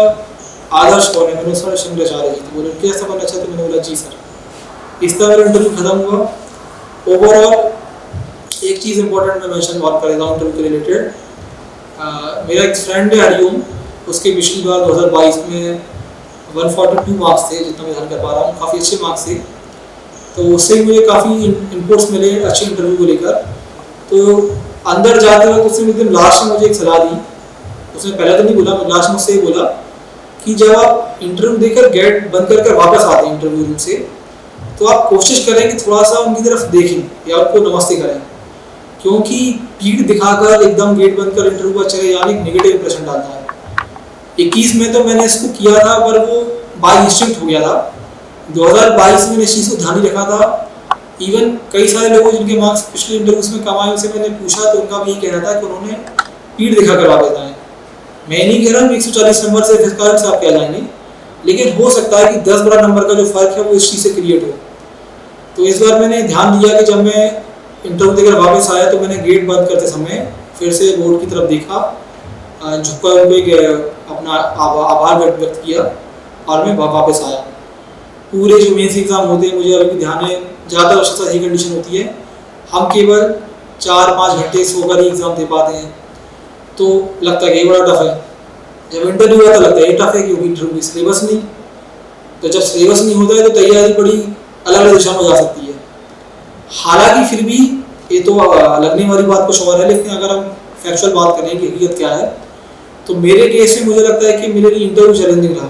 आदर्श कौन है। मैंने उस समय शंकराचार्य जी, तो बोले कैसा बनना चाहते, मैंने बोला जी सर। इस तरह मेरा इंटरव्यू खत्म हुआ। ओवरऑल एक चीज़ इंपॉर्टेंट मैं मेंशन और कर देता हूँ इंटरव्यू के रिलेटेड। मेरा एक फ्रेंड है हरिओम, उसके पिछली बार 2022 में 142 मार्क्स थे, जितना मैं ध्यान कर पा रहा हूँ, काफ़ी अच्छे मार्क्स थे। तो उससे मुझे काफ़ी इनपुट्स मिले अच्छे इंटरव्यू को लेकर। तो अंदर जाते वक्त उसने एकदम लास्ट में मुझे एक सलाह दी। उसने पहले तो नहीं बोला, लास्ट में उससे ही बोला कि जब आप इंटरव्यू देकर गेट बंद कर वापस आते हैं इंटरव्यू रूम से, तो आप कोशिश करें कि थोड़ा सा उनकी तरफ देखें या उनको नमस्ते करें, क्योंकि पीठ दिखाकर एकदम गेट बंद कर इंटरव्यू पर चले जाने एक नेगेटिव इंप्रेशन डालता है। 21 में तो मैंने इसको किया था, पर वो बाय इंस्टिंक्ट हो गया था। 2022 में मैंने इस चीज़ को ध्यान नहीं रखा था। इवन कई सारे लोगों जिनके मार्क्स पिछले इंटरव्यूज में कम आए, उनसे मैंने पूछा तो उनका भी यही कहना था कि उन्होंने पीठ दिखा कर वापस आए। मैं नहीं कह रहा हूँ 140 नंबर से फिर कारण से आप क्या जाएंगे, लेकिन हो सकता है कि 10-12 नंबर का जो फ़र्क है वो इस चीज़ से क्रिएट हो। तो इस बार मैंने ध्यान दिया कि जब मैं इंटरव्यू देकर वापस आया तो मैंने गेट बंद करते समय फिर से बोर्ड की तरफ देखा, झुककर उनको एक अपना आभार व्यक्त किया और मैं वापस आया। पूरे जो मेंस एग्ज़ाम होते हैं, मुझे अभी भी ध्यान है, ज़्यादा वर्षों से यही कंडीशन होती है, हम केवल 4-5 घंटे सोकर ही एग्ज़ाम दे पाते हैं, तो लगता है कि ये बड़ा टफ है। जब इंटरव्यू हुआ तो लगता है ये टफ है क्योंकि इंटरव्यू में सिलेबस नहीं, तो जब सिलेबस नहीं होता है तो तैयारी बड़ी अलग अलग दिशा में जा सकती है। हालांकि फिर भी ये तो लगने वाली बात कुछ और है, लेकिन अगर हम फैक्चुअल बात करें कि हकीकत क्या है, तो मेरे केस में मुझे लगता है कि मेरे लिए इंटरव्यू चैलेंजिंग रहा,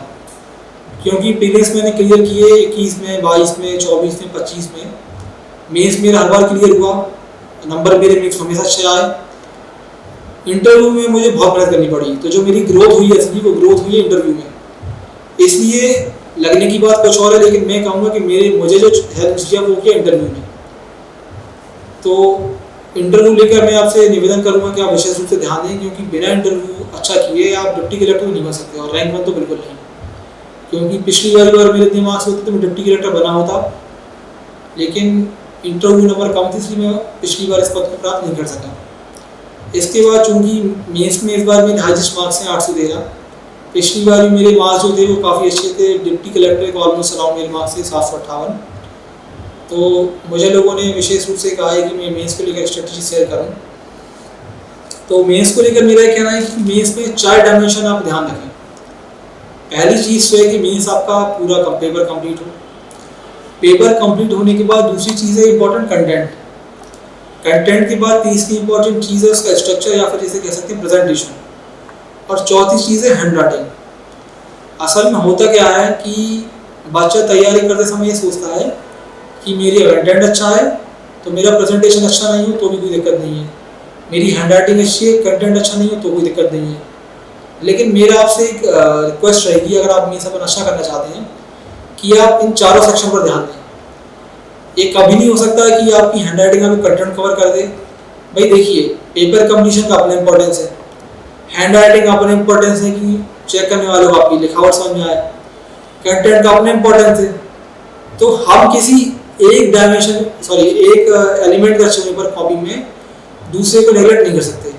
क्योंकि प्रीलिम्स मैंने क्लियर किए 21 में, 22 में, 24 में, 25 में। मेंस मेरा हर बार क्लियर हुआ, नंबर मेरे मेंस हमेशा अच्छे आए। इंटरव्यू में मुझे बहुत मेहनत करनी पड़ी, तो जो मेरी ग्रोथ हुई है असली, वो ग्रोथ हुई है इंटरव्यू में। इसलिए लगने की बात कुछ और है, लेकिन मैं कहूँगा कि मुझे जो हेल्प किया वो किया इंटरव्यू में। तो इंटरव्यू लेकर मैं आपसे निवेदन करूँगा कि आप विशेष रूप से ध्यान दें, क्योंकि बिना इंटरव्यू अच्छा किए आप डिप्टी कलेक्टर नहीं बन सकते, और रैंक 1 तो बिल्कुल नहीं। क्योंकि पिछली बार मेरे दिमाग से होती तो मैं डिप्टी कलेक्टर बना होता, लेकिन इंटरव्यू नंबर कम थी, इसलिए मैं पिछली बार इस पद को प्राप्त नहीं कर सका। इसके बाद चूँकि मेंस में इस बार मेरे हाईएस्ट मार्क्स हैं 813, पिछली बार भी मेरे मार्क्स जो थे वो काफ़ी अच्छे थे, डिप्टी कलेक्टर के ऑलमोस्ट अराउंड मेरे मार्क्स थे 758। तो मुझे लोगों ने विशेष रूप से कहा है कि मैं मेंस को लेकर स्ट्रेटजी शेयर करूं। तो मेंस को लेकर मेरा कहना है कि मेंस में 4 डायमेंशन आप ध्यान रखें। पहली चीज़ तो है कि मेंस आपका पूरा पेपर कंप्लीट हो। पेपर कंप्लीट होने के बाद दूसरी चीज़ है इंपॉर्टेंट कंटेंट। कंटेंट के बाद तीसरी इंपॉर्टेंट चीज़ है उसका स्ट्रक्चर, या फिर जैसे कह सकते हैं प्रेजेंटेशन, और चौथी चीज़ है हैंड राइटिंग। असल में होता क्या है कि बच्चा तैयारी करते समय ये सोचता है कि मेरी कंटेंट अच्छा है तो मेरा प्रेजेंटेशन अच्छा नहीं हो तो भी कोई दिक्कत नहीं है, मेरी हैंड राइटिंग अच्छी है, कंटेंट अच्छा नहीं हो तो कोई दिक्कत नहीं है। लेकिन मेरा आपसे एक रिक्वेस्ट रहेगी, अगर आप मेरे से अच्छा करना चाहते हैं, कि आप इन चारों सेक्शन पर ध्यान दें। ये कभी नहीं हो सकता कि आपकी हैंड राइटिंग आपकी कंटेंट कवर कर दे। भाई देखिए, पेपर कंप्लीशन का अपना इंपॉर्टेंस है, हैंड राइटिंग का अपना इंपॉर्टेंस है कि चेक करने वालों को आपकी लिखावट समझ में आए, कंटेंट का अपना इंपॉर्टेंस है। तो हम किसी एक एलिमेंट का अच्छे होने पर कॉपी में दूसरे को नेगलेक्ट नहीं कर सकते।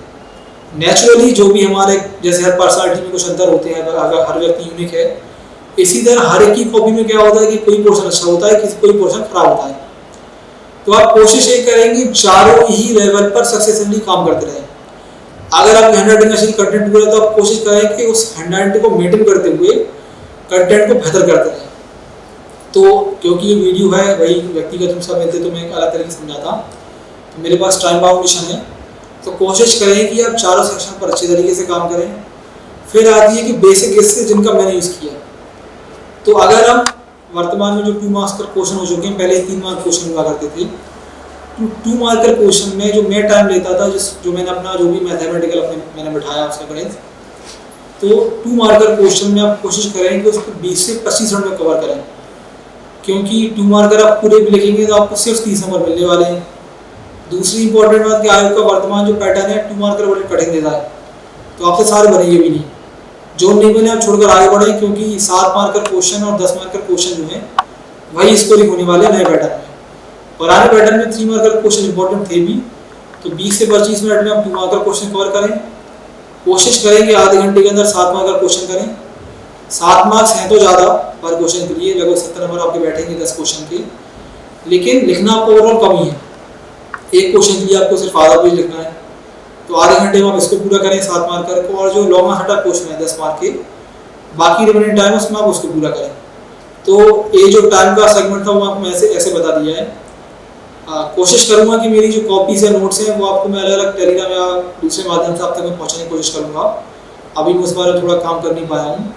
नेचुरली जो भी हमारे, जैसे हर पर्सनालिटी में कुछ अंतर होते हैं, अगर हर व्यक्ति यूनिक है, इसी तरह हर एक की कॉपी में क्या होता है कि कोई पोर्शन अच्छा होता है, कोई पोर्शन खराब होता है। तो आप कोशिश ये करेंगे चारों ही लेवल पर सक्सेसफुली काम करते रहें। अगर आप हैंड राइटिंग अच्छी, कंटेंट पूरा, तो आप कोशिश करें कि उस हैंड राइटिंग को मेंटेन करते हुए कंटेंट को बेहतर करते रहें। तो क्योंकि ये वीडियो है, वही व्यक्तिगत रूप से मिलते तो मैं अलग तरीके से समझाता, तो मेरे पास टाइम बाउंडेशन है, तो कोशिश करें कि आप चारों सेक्शन पर अच्छे तरीके से काम करें। फिर आती है कि बेसिक स्किल्स जिनका मैंने यूज़ किया। तो अगर हम वर्तमान में जो 2 मार्क्स का क्वेश्चन हो चुके हैं, पहले 3 मार्क क्वेश्चन हुआ करते थे, 2 मार्कर क्वेश्चन में जो मैं टाइम लेता था, जो मैंने अपना जो भी मैथमेटिकल मैंने बिठाया उसका गणित, तो 2 मार्कर क्वेश्चन में आप कोशिश करें कि उसको 20 से 25 मिनट में कवर करें, क्योंकि 2 मार्कर आप पूरे भी लिखेंगे तो आपको सिर्फ 30 नंबर मिलने वाले हैं। दूसरी इंपॉर्टेंट बात कि आयोग का वर्तमान जो पैटर्न है 2 मार्कर बड़े कठिन देता है, तो आपसे सारे बनेंगे भी नहीं। जो नहीं बने आप छोड़कर आगे बढ़े, क्योंकि 7 मार्कर क्वेश्चन और 10 मार्कर क्वेश्चन जो है वही स्कोरिंग होने वाले नए पैटर्न में। पुराने पैटर्न में 3 मार्कर क्वेश्चन इंपॉर्टेंट थे भी, तो 20 से 25 मिनट में आप 2 मार्कर क्वेश्चन कवर करें। कोशिश करें कि आधे घंटे के अंदर 7 मार्कर क्वेश्चन करें। 7 मार्क्स हैं तो ज़्यादा पर क्वेश्चन के लिए, लगभग 70 नंबर आपके बैठेंगे 10 क्वेश्चन के, लेकिन लिखना आपको ओवरऑल कम ही है। एक क्वेश्चन के लिए आपको सिर्फ आधा पेज लिखना है, तो आधे घंटे में आप इसको पूरा करें 7 मार्कर को, और जो लॉन्ग हटा क्वेश्चन है 10 मार्क के, बाकी रिमेनिंग टाइम उसमें आप उसको पूरा करें। तो ये जो टाइम का सेगमेंट था वो आपको ऐसे बता दिया है। कोशिश करूंगा कि मेरी जो कॉपीज है, नोट्स हैं, वो आपको मैं अलग अलग टेलीग्राम या दूसरे माध्यम से आप तक मैं पहुँचाने की कोशिश करूँगा। अभी मैं उस बारे में थोड़ा काम कर नहीं पाया हूँ,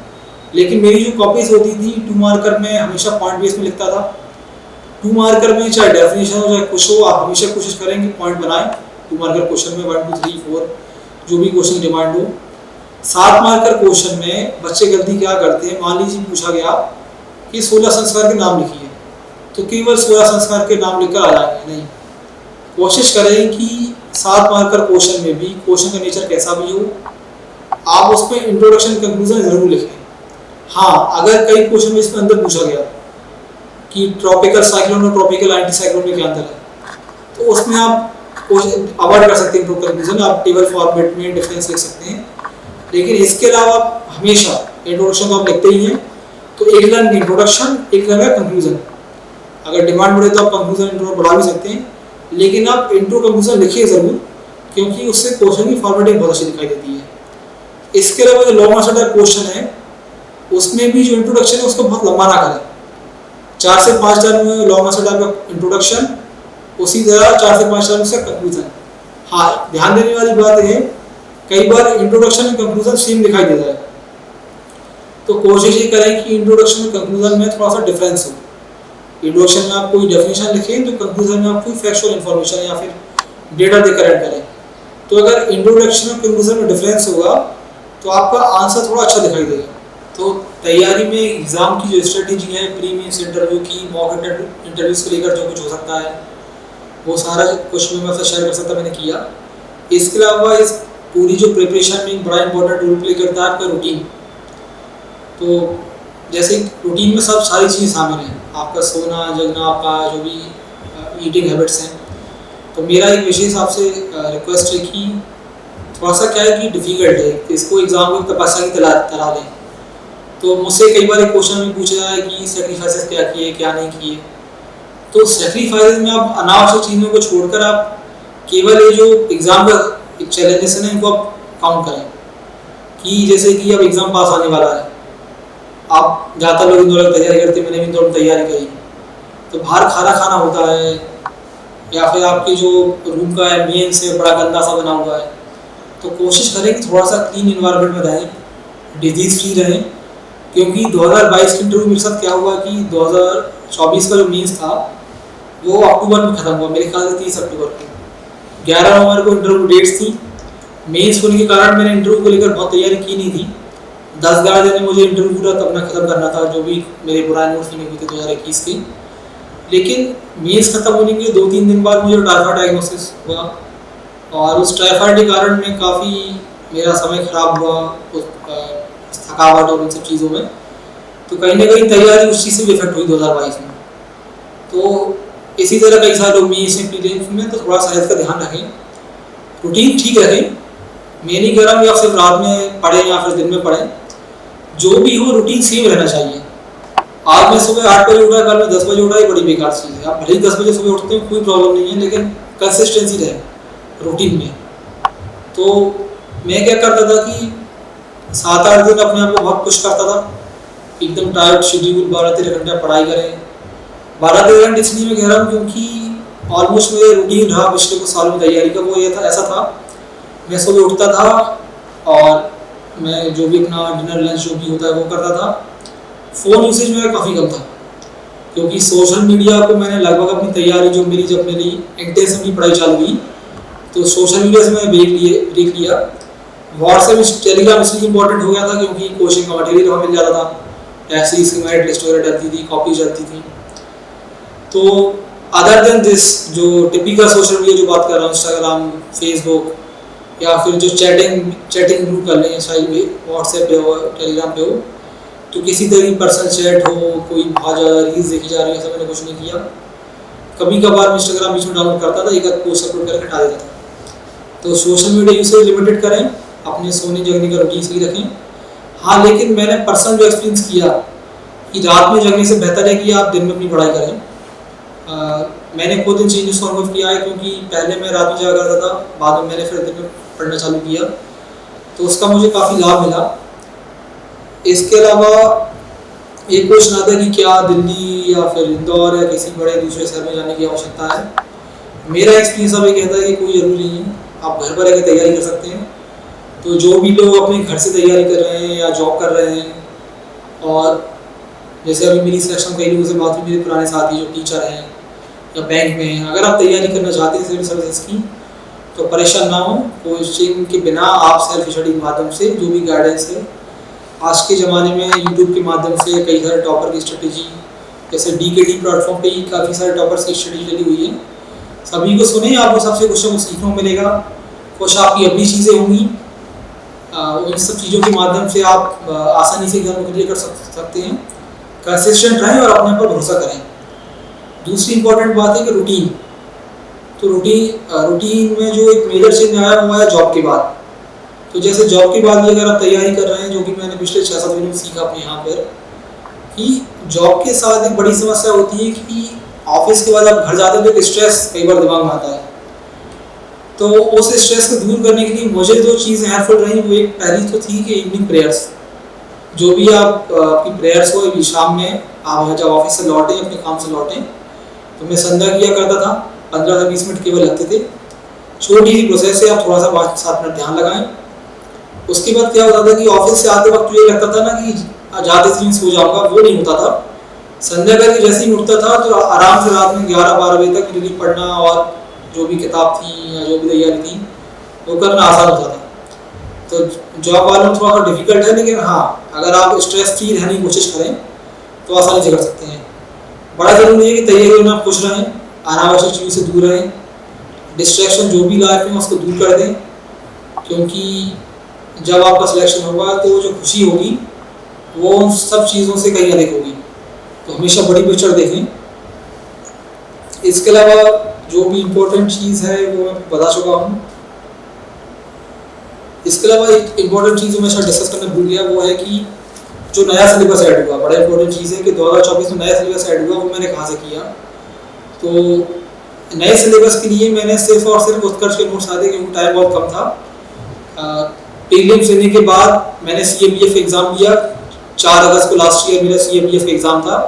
लेकिन मेरी जो कॉपीज होती थी 2 मार्कर में हमेशा पॉइंट बेस में लिखता था। 2 मार्कर में चाहे डेफिनेशन हो चाहे कुछ हो, आप हमेशा कोशिश करें कि पॉइंट बनाएं 2 मार्कर क्वेश्चन में, 1 2 3 4 जो भी क्वेश्चन की डिमांड हो। 7 मार्कर क्वेश्चन में बच्चे गलती क्या करते हैं, मान लीजिए पूछा गया कि 16 संस्कार के नाम लिखिए, तो केवल 16 संस्कार के नाम लिखकर आ जाएंगे नहीं। कोशिश करें कि 7 मार्कर क्वेश्चन में भी क्वेश्चन का नेचर कैसा भी हो, आप उसमें इंट्रोडक्शन कंक्लूजन जरूर लिखें। हाँ, अगर कई क्वेश्चन में इसमें अंदर पूछा गया कि ट्रॉपिकल साइक्लोन और ट्रॉपिकल एंटी साइक्लोन में क्या अंतर है, तो उसमें आप अवॉइड कर सकते हैं इंट्रो कंक्लूजन, आप टेबल फॉर्मेट में डिफरेंस लिख सकते हैं। लेकिन इसके अलावा आप हमेशा इंट्रोडक्शन तो आप लिखते ही हैं, तो एक लाइन इंट्रोडक्शन, एक लाइन कंक्लूजन। अगर डिमांड बढ़े तो आप कंक्लूजन इंट्रो बढ़ा भी सकते हैं, लेकिन आप इंट्रो कंक्लूजन लिखिए ज़रूर, क्योंकि उससे क्वेश्चन की फॉर्मेटिंग बहुत अच्छी दिखाई देती है। इसके अलावा जो लॉन्ग आंसर टाइप क्वेश्चन है, उसमें भी जो इंट्रोडक्शन है उसको बहुत लंबा ना करें। 4 से 5 लाइन में लॉन्ग आंसर टाइप का इंट्रोडक्शन, उसी तरह 4 से 5 लाइन से कंक्लूजन। हाँ, ध्यान देने वाली बात है, कई बार इंट्रोडक्शन और कंक्लूजन सेम दिखाई देता है, तो कोशिश ये करें कि इंट्रोडक्शन और कंक्लूजन में थोड़ा सा डिफरेंस हो। इंट्रोडक्शन में आप कोई डेफिनेशन लिखें, तो कंक्लूजन में आप कोई फैक्चुअल इन्फॉर्मेशन या फिर डेटा देकर ऐड करें। तो अगर इंट्रोडक्शन और कंक्लूजन में डिफरेंस होगा तो आपका आंसर थोड़ा अच्छा दिखाई देगा। तो तैयारी में एग्ज़ाम की जो स्ट्रेटेजी है, प्री मेंस इंटरव्यू की, मॉक इंटरव्यूज़ को लेकर जो कुछ हो सकता है, वो सारा कुछ मैं आपसे शेयर कर सकता मैंने किया। इसके अलावा इस पूरी जो प्रिपरेशन में एक बड़ा इंपॉर्टेंट रोल प्ले करता है आपका रूटीन। तो जैसे रूटीन में सब सारी चीज़ शामिल हैं, आपका सोना जगना, आपका जो भी ईटिंग हैबिट्स हैं। तो मेरा एक विशेष आपसे रिक्वेस्ट है कि थोड़ा सा क्या है कि डिफ़िकल्ट है, इसको एग्ज़ाम को तपस्या की तरह लें। तो मुझसे कई बार एक क्वेश्चन में पूछा जाए कि सेक्रीफाइसेस क्या किए क्या नहीं किए। तो सेक्रीफाइसेस में आप अनावश्यक चीज़ों को छोड़कर आप केवल ये जो एग्ज़ाम का एक चैलेंजेस है ना, इनको आप काउंट करें। कि जैसे कि अब एग्ज़ाम पास आने वाला है, आप ज़्यादातर लोग इंदौर तैयारी करते, मैंने भी इंदौर तैयारी करी, तो बाहर खाना होता है, या फिर आपके जो रूम का एम्बियंस है बड़ा गंदा सा बना हुआ है। तो कोशिश करें कि थोड़ा सा क्लीन इन्वायरमेंट में रहें, डिजीज़ फ्री रहें। क्योंकि 2022 के इंटरव्यू मेरे साथ क्या हुआ कि 2024 का जो मेंस था वो अक्टूबर में ख़त्म हुआ, मेरे ख्याल से 30 अक्टूबर को। 11 नवंबर को इंटरव्यू डेट्स थी। मेंस होने के कारण मैंने इंटरव्यू को लेकर बहुत तैयारी की नहीं थी। 10-11 दिन में मुझे इंटरव्यू पूरा अपना ख़त्म करना था, जो भी मेरे पुराने नोट्स बने हुए थे 2021 के। लेकिन मेंस खत्म होने के 2-3 दिन बाद मुझे टाइफाइड डायग्नोसिस हुआ, और उस टाइफाइड के कारण में काफ़ी मेरा समय ख़राब हुआ, उस थकावट और उन सब चीज़ों में। तो कहीं ना कहीं तैयारी उस चीज़ से भी इफेक्ट हुई 2022 में। तो इसी तरह कई सारे लोग मेंस में प्रीलिम्स में, तो थोड़ा सा हेल्थ का ध्यान रखें, रूटीन ठीक रखें। मैं नहीं कह रहा हूँ कि आप सिर्फ रात में पढ़ें या फिर दिन में पढ़ें, जो भी हो रूटीन सेम रहना चाहिए। आज मैं सुबह 8 बजे उठा, कल मैं 10 बजे उठा, ये बड़ी बेकार चीज़ है। आप भले ही 10 बजे सुबह उठते हैं कोई प्रॉब्लम नहीं है, लेकिन कंसिस्टेंसी रहे रूटीन में। तो मैं क्या करता था कि 7-8 दिन अपने आप को बहुत पुश करता था, एकदम टाइट शेड्यूल, 12-13 घंटा पढ़ाई करें। 12-13 घंटे इसलिए मैं कह रहा हूँ क्योंकि ऑलमोस्ट मेरे रूटीन रहा पिछले कुछ सालों में तैयारी का, वो ये था, ऐसा था मैं सुबह उठता था और मैं जो भी अपना डिनर लंच जो भी होता है वो करता था। फ़ोन यूसेज मेरा काफ़ी कम था, क्योंकि सोशल मीडिया को मैंने लगभग अपनी तैयारी जो मेरी जब मेरी इंटेंसिवली पढ़ाई चालू हुई, तो सोशल मीडिया से मैंने ब्रेक लिया। व्हाट्सएप टेलीग्राम इसलिए इंपॉर्टेंट हो गया था क्योंकि कोचिंग का मटेरियल वहाँ मिल जाता था, ऐसी इसकी मेरिट लिस्ट वगैरह डलती थी, कॉपी चलती थी। तो अदर देन दिस जो टिपिकल सोशल मीडिया जो बात कर रहा हूँ, इंस्टाग्राम, फेसबुक, या फिर जो चैटिंग ग्रुप कर लें, चाहे व्हाट्सएप पे हो, टेलीग्राम पे हो, तो किसी तरह की पर्सनल चैट हो, कोई बहुत ज़्यादा रील्स देखी जा रही है, ऐसा मैंने कुछ नहीं किया। कभी कभार इंस्टाग्राम बीच में डाउनलोड करता था, एक आध पोस्ट अपलोड करके हटा देता था। तो सोशल मीडिया यूसेज लिमिटेड करें, अपने सोने जगने का रूटीन सही रखें। हाँ, लेकिन मैंने पर्सनल जो एक्सपीरियंस किया कि रात में जगने से बेहतर है कि आप दिन में अपनी पढ़ाई करें। मैंने खुद इन चीज़ों को अनुभव किया है, क्योंकि पहले मैं रात में जाया करता था, बाद में मैंने फिर दिन में पढ़ना चालू किया, तो उसका मुझे काफ़ी लाभ मिला। इसके अलावा एक क्वेश्चन आता है कि क्या दिल्ली या फिर इंदौर या किसी बड़े दूसरे शहर में जाने की आवश्यकता है। मेरा एक्सपीरियंस अब ये कहता है कि कोई ज़रूरी नहीं है, आप घर पर रहकर तैयारी कर सकते हैं। तो जो भी लोग अपने घर से तैयारी कर रहे हैं या जॉब कर रहे हैं, और जैसे अभी मेरी सिलेक्शन कई लोगों से बात हुई, मेरे पुराने साथी जो टीचर हैं या बैंक में हैं, अगर आप तैयारी करना चाहते हैं सिविल सर्विसेज की, तो परेशान ना हो। कोचिंग के बिना आप सेल्फ स्टडी के माध्यम से जो भी गाइडेंस है, आज के ज़माने में यूट्यूब के माध्यम से कई सारे टॉपर की स्ट्रेटेजी, जैसे DKD प्लेटफॉर्म पे ही काफ़ी सारे टॉपर्स की स्टडी चली हुई है, सभी को सुने, आपको सबसे कुछ सीखने को मिलेगा। कुछ आपकी अपनी चीज़ें होंगी उन सब चीज़ों के माध्यम से आप आसानी से एग्जाम को क्लियर कर सकते हैं। कंसिस्टेंट रहें और अपने पर भरोसा करें। दूसरी इंपॉर्टेंट बात है कि रूटीन। तो रूटीन में जो एक मेजर चेंज आया हुआ है जॉब के बाद। तो जैसे जॉब के बाद भी अगर आप तैयारी कर रहे हैं, जो कि मैंने पिछले 6-7 महीने में सीखा अपने यहाँ पर, कि जॉब के साथ एक बड़ी समस्या होती है कि ऑफिस के बाद आप घर जाते हैं तो एक स्ट्रेस कई बार दिमाग में आता है। तो उस स्ट्रेस को दूर करने के लिए मुझे जो चीज़ हेल्पफुल रही वो एक पहली तो थी कि इवनिंग प्रेयर्स। जो भी आपकी प्रेयर्स हो, अभी शाम में आप जब ऑफिस से लौटें, अपने काम से लौटें, तो मैं संध्या किया करता था। 15 से 20 मिनट केवल लगते थे। छोटी सी प्रोसेस है, आप थोड़ा सा 5-7 मिनट ध्यान लगाएं। उसके बाद क्या होता था कि ऑफिस से आते वक्त ये लगता था ना कि ज़्यादा दिन सो जाऊँगा, वो नहीं होता था। संध्या करके जैसे ही उठता था तो आराम से रात में 11-12 बजे तक रीडिंग पढ़ना और जो भी किताब थी या जो भी तैयारी थी वो करना आसान होता था। तो जॉब वालों थोड़ा सा डिफिकल्ट है, लेकिन हाँ, अगर आप स्ट्रेस फ्री रहने की कोशिश करें तो आसानी से कर सकते हैं। बड़ा ज़रूरी है कि तैयारी में आप खुश रहें, अनावश्यक चीज़ों से दूर रहें, डिस्ट्रैक्शन जो भी लाइफ में उसको दूर कर दें, क्योंकि जब आपका सिलेक्शन होगा तो जो खुशी होगी वो उन सब चीज़ों से कहीं अधिक होगी। तो हमेशा बड़ी पिक्चर देखें। इसके अलावा जो भी इम्पोर्टेंट चीज़ है वो मैं बता चुका हूँ। इसके अलावा एक इम्पोर्टेंट चीज़ जो मैं शायद डिस्कस करना भूल गया, वो है कि जो नया सिलेबस ऐड हुआ, बड़ा इंपॉर्टेंट चीज़ है कि 2024 में नया सिलेबस ऐड हुआ, वो मैंने कहाँ से किया। तो नए सिलेबस के लिए मैंने सिर्फ और सिर्फ उत्कर्ष के नोट्स आए थे, क्योंकि टाइम बहुत कम था। प्रीलिम्स देने के बाद मैंने CABF एग्ज़ाम दिया। 4 अगस्त को लास्ट ईयर मेरा CABF एग्ज़ाम था।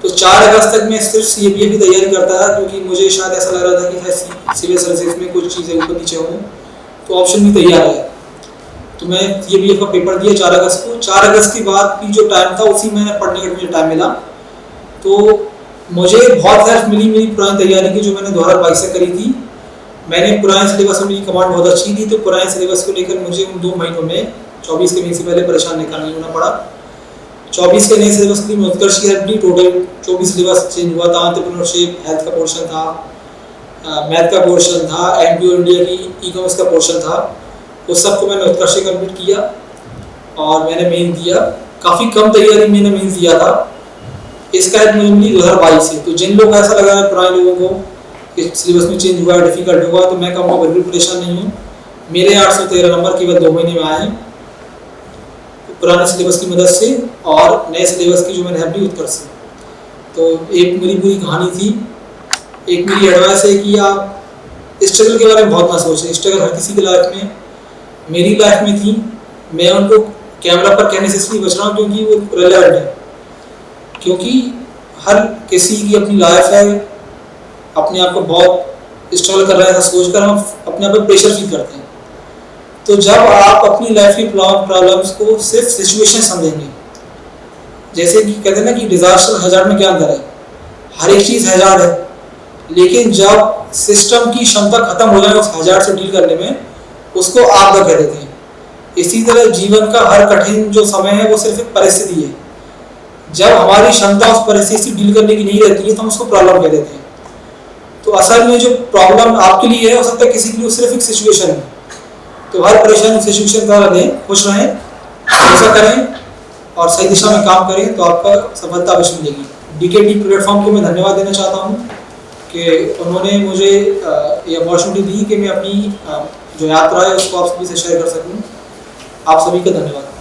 तो 4 अगस्त तक मैं सिर्फ CABF की तैयारी करता था, क्योंकि मुझे शायद ऐसा लग रहा था कि सिविल सर्विसेज में कुछ चीज़ें ऊपर नीचे हों, तो ऑप्शन भी तैयार है। तो मैं CABF का पेपर दिया 4 अगस्त को। 4 अगस्त के बाद भी जो टाइम था उसी मैंने पढ़ने का मुझे टाइम मिला। तो मुझे बहुत हेल्प मिली मेरी पुरानी तैयारी की, जो मैंने 2022 से करी थी। मैंने पुराने सिलेबस में, मेरी कमांड बहुत अच्छी थी, तो पुराने सिलेबस को लेकर मुझे उन 2 महीनों में 24 के महीने से पहले परेशान नहीं होना पड़ा। 24 के नए सिलेबस की उत्कर्ष की हेल्प ली। टोटल 24 सिलेबस चेंज हुआ था। एंटरप्रेन्योरशिप, हेल्थ का पोर्शन था, मैथ का पोर्शन था, MBA इंडिया की ई-कॉमर्स का पोर्शन था। उस सबको मैंने उत्कर्ष से कंप्लीट किया और मैंने मेन दिया। काफ़ी कम तैयारी मैंने मेन दिया था। इसका हेल्प मुझे मिली 2022 से। तो जिन लोगों को ऐसा लगा है पुराने लोगों को कि सिलेबस में चेंज हुआ है, डिफिकल्ट हुआ, तो मैं कहूँगा बिल्कुल परेशान नहीं हूँ। मेरे 813 नंबर केवल 2 महीने में आए हैं पुराने सिलेबस की मदद से, और नए सिलेबस की जो मैंने हेल्प ली उत्कर्ष से। तो एक मेरी पूरी कहानी थी। एक मेरी एडवाइस है कि आप स्ट्रगल के बारे में बहुत ना सोचें। स्ट्रगल हर किसी की लाइफ में, मेरी लाइफ में थी। मैं उनको कैमरा पर कहने से इसलिए बच रहा हूँ क्योंकि वो रेलेवेंट है, क्योंकि हर किसी की अपनी लाइफ है। अपने आप को बहुत स्ट्रगल कर रहे हैं, ऐसा सोचकर हम अपने आप पर प्रेशर फील करते हैं। तो जब आप अपनी लाइफ की प्रॉब्लम्स को सिर्फ सिचुएशन समझेंगे, जैसे कि कहते हैं ना कि डिजास्टर हैजार्ड में क्या अंतर है, हर एक चीज़ हैजार्ड है, लेकिन जब सिस्टम की क्षमता खत्म हो जाए उस हैजार्ड से डील करने में, उसको आपदा कह देते हैं। इसी तरह जीवन का हर कठिन जो समय है वो सिर्फ एक परिस्थिति है। जब हमारी क्षमता उस परिस्थिति से डील करने की नहीं रहती है तो हम उसको प्रॉब्लम कह देते हैं। तो असल में जो प्रॉब्लम आपके लिए है हो सकता है किसी के लिए सिर्फ एक सिचुएशन है। तो हर परेशानी सिचुएशन का लें, खुश रहें, ऐसा करें और सही दिशा में काम करें तो आपका सफलता अवश्य मिलेगी। DKT प्लेटफॉर्म को मैं धन्यवाद देना चाहता हूँ कि उन्होंने मुझे ये अपॉर्चुनिटी दी कि मैं अपनी जो यात्रा है उसको आप सभी से शेयर कर सकूँ। आप सभी का धन्यवाद।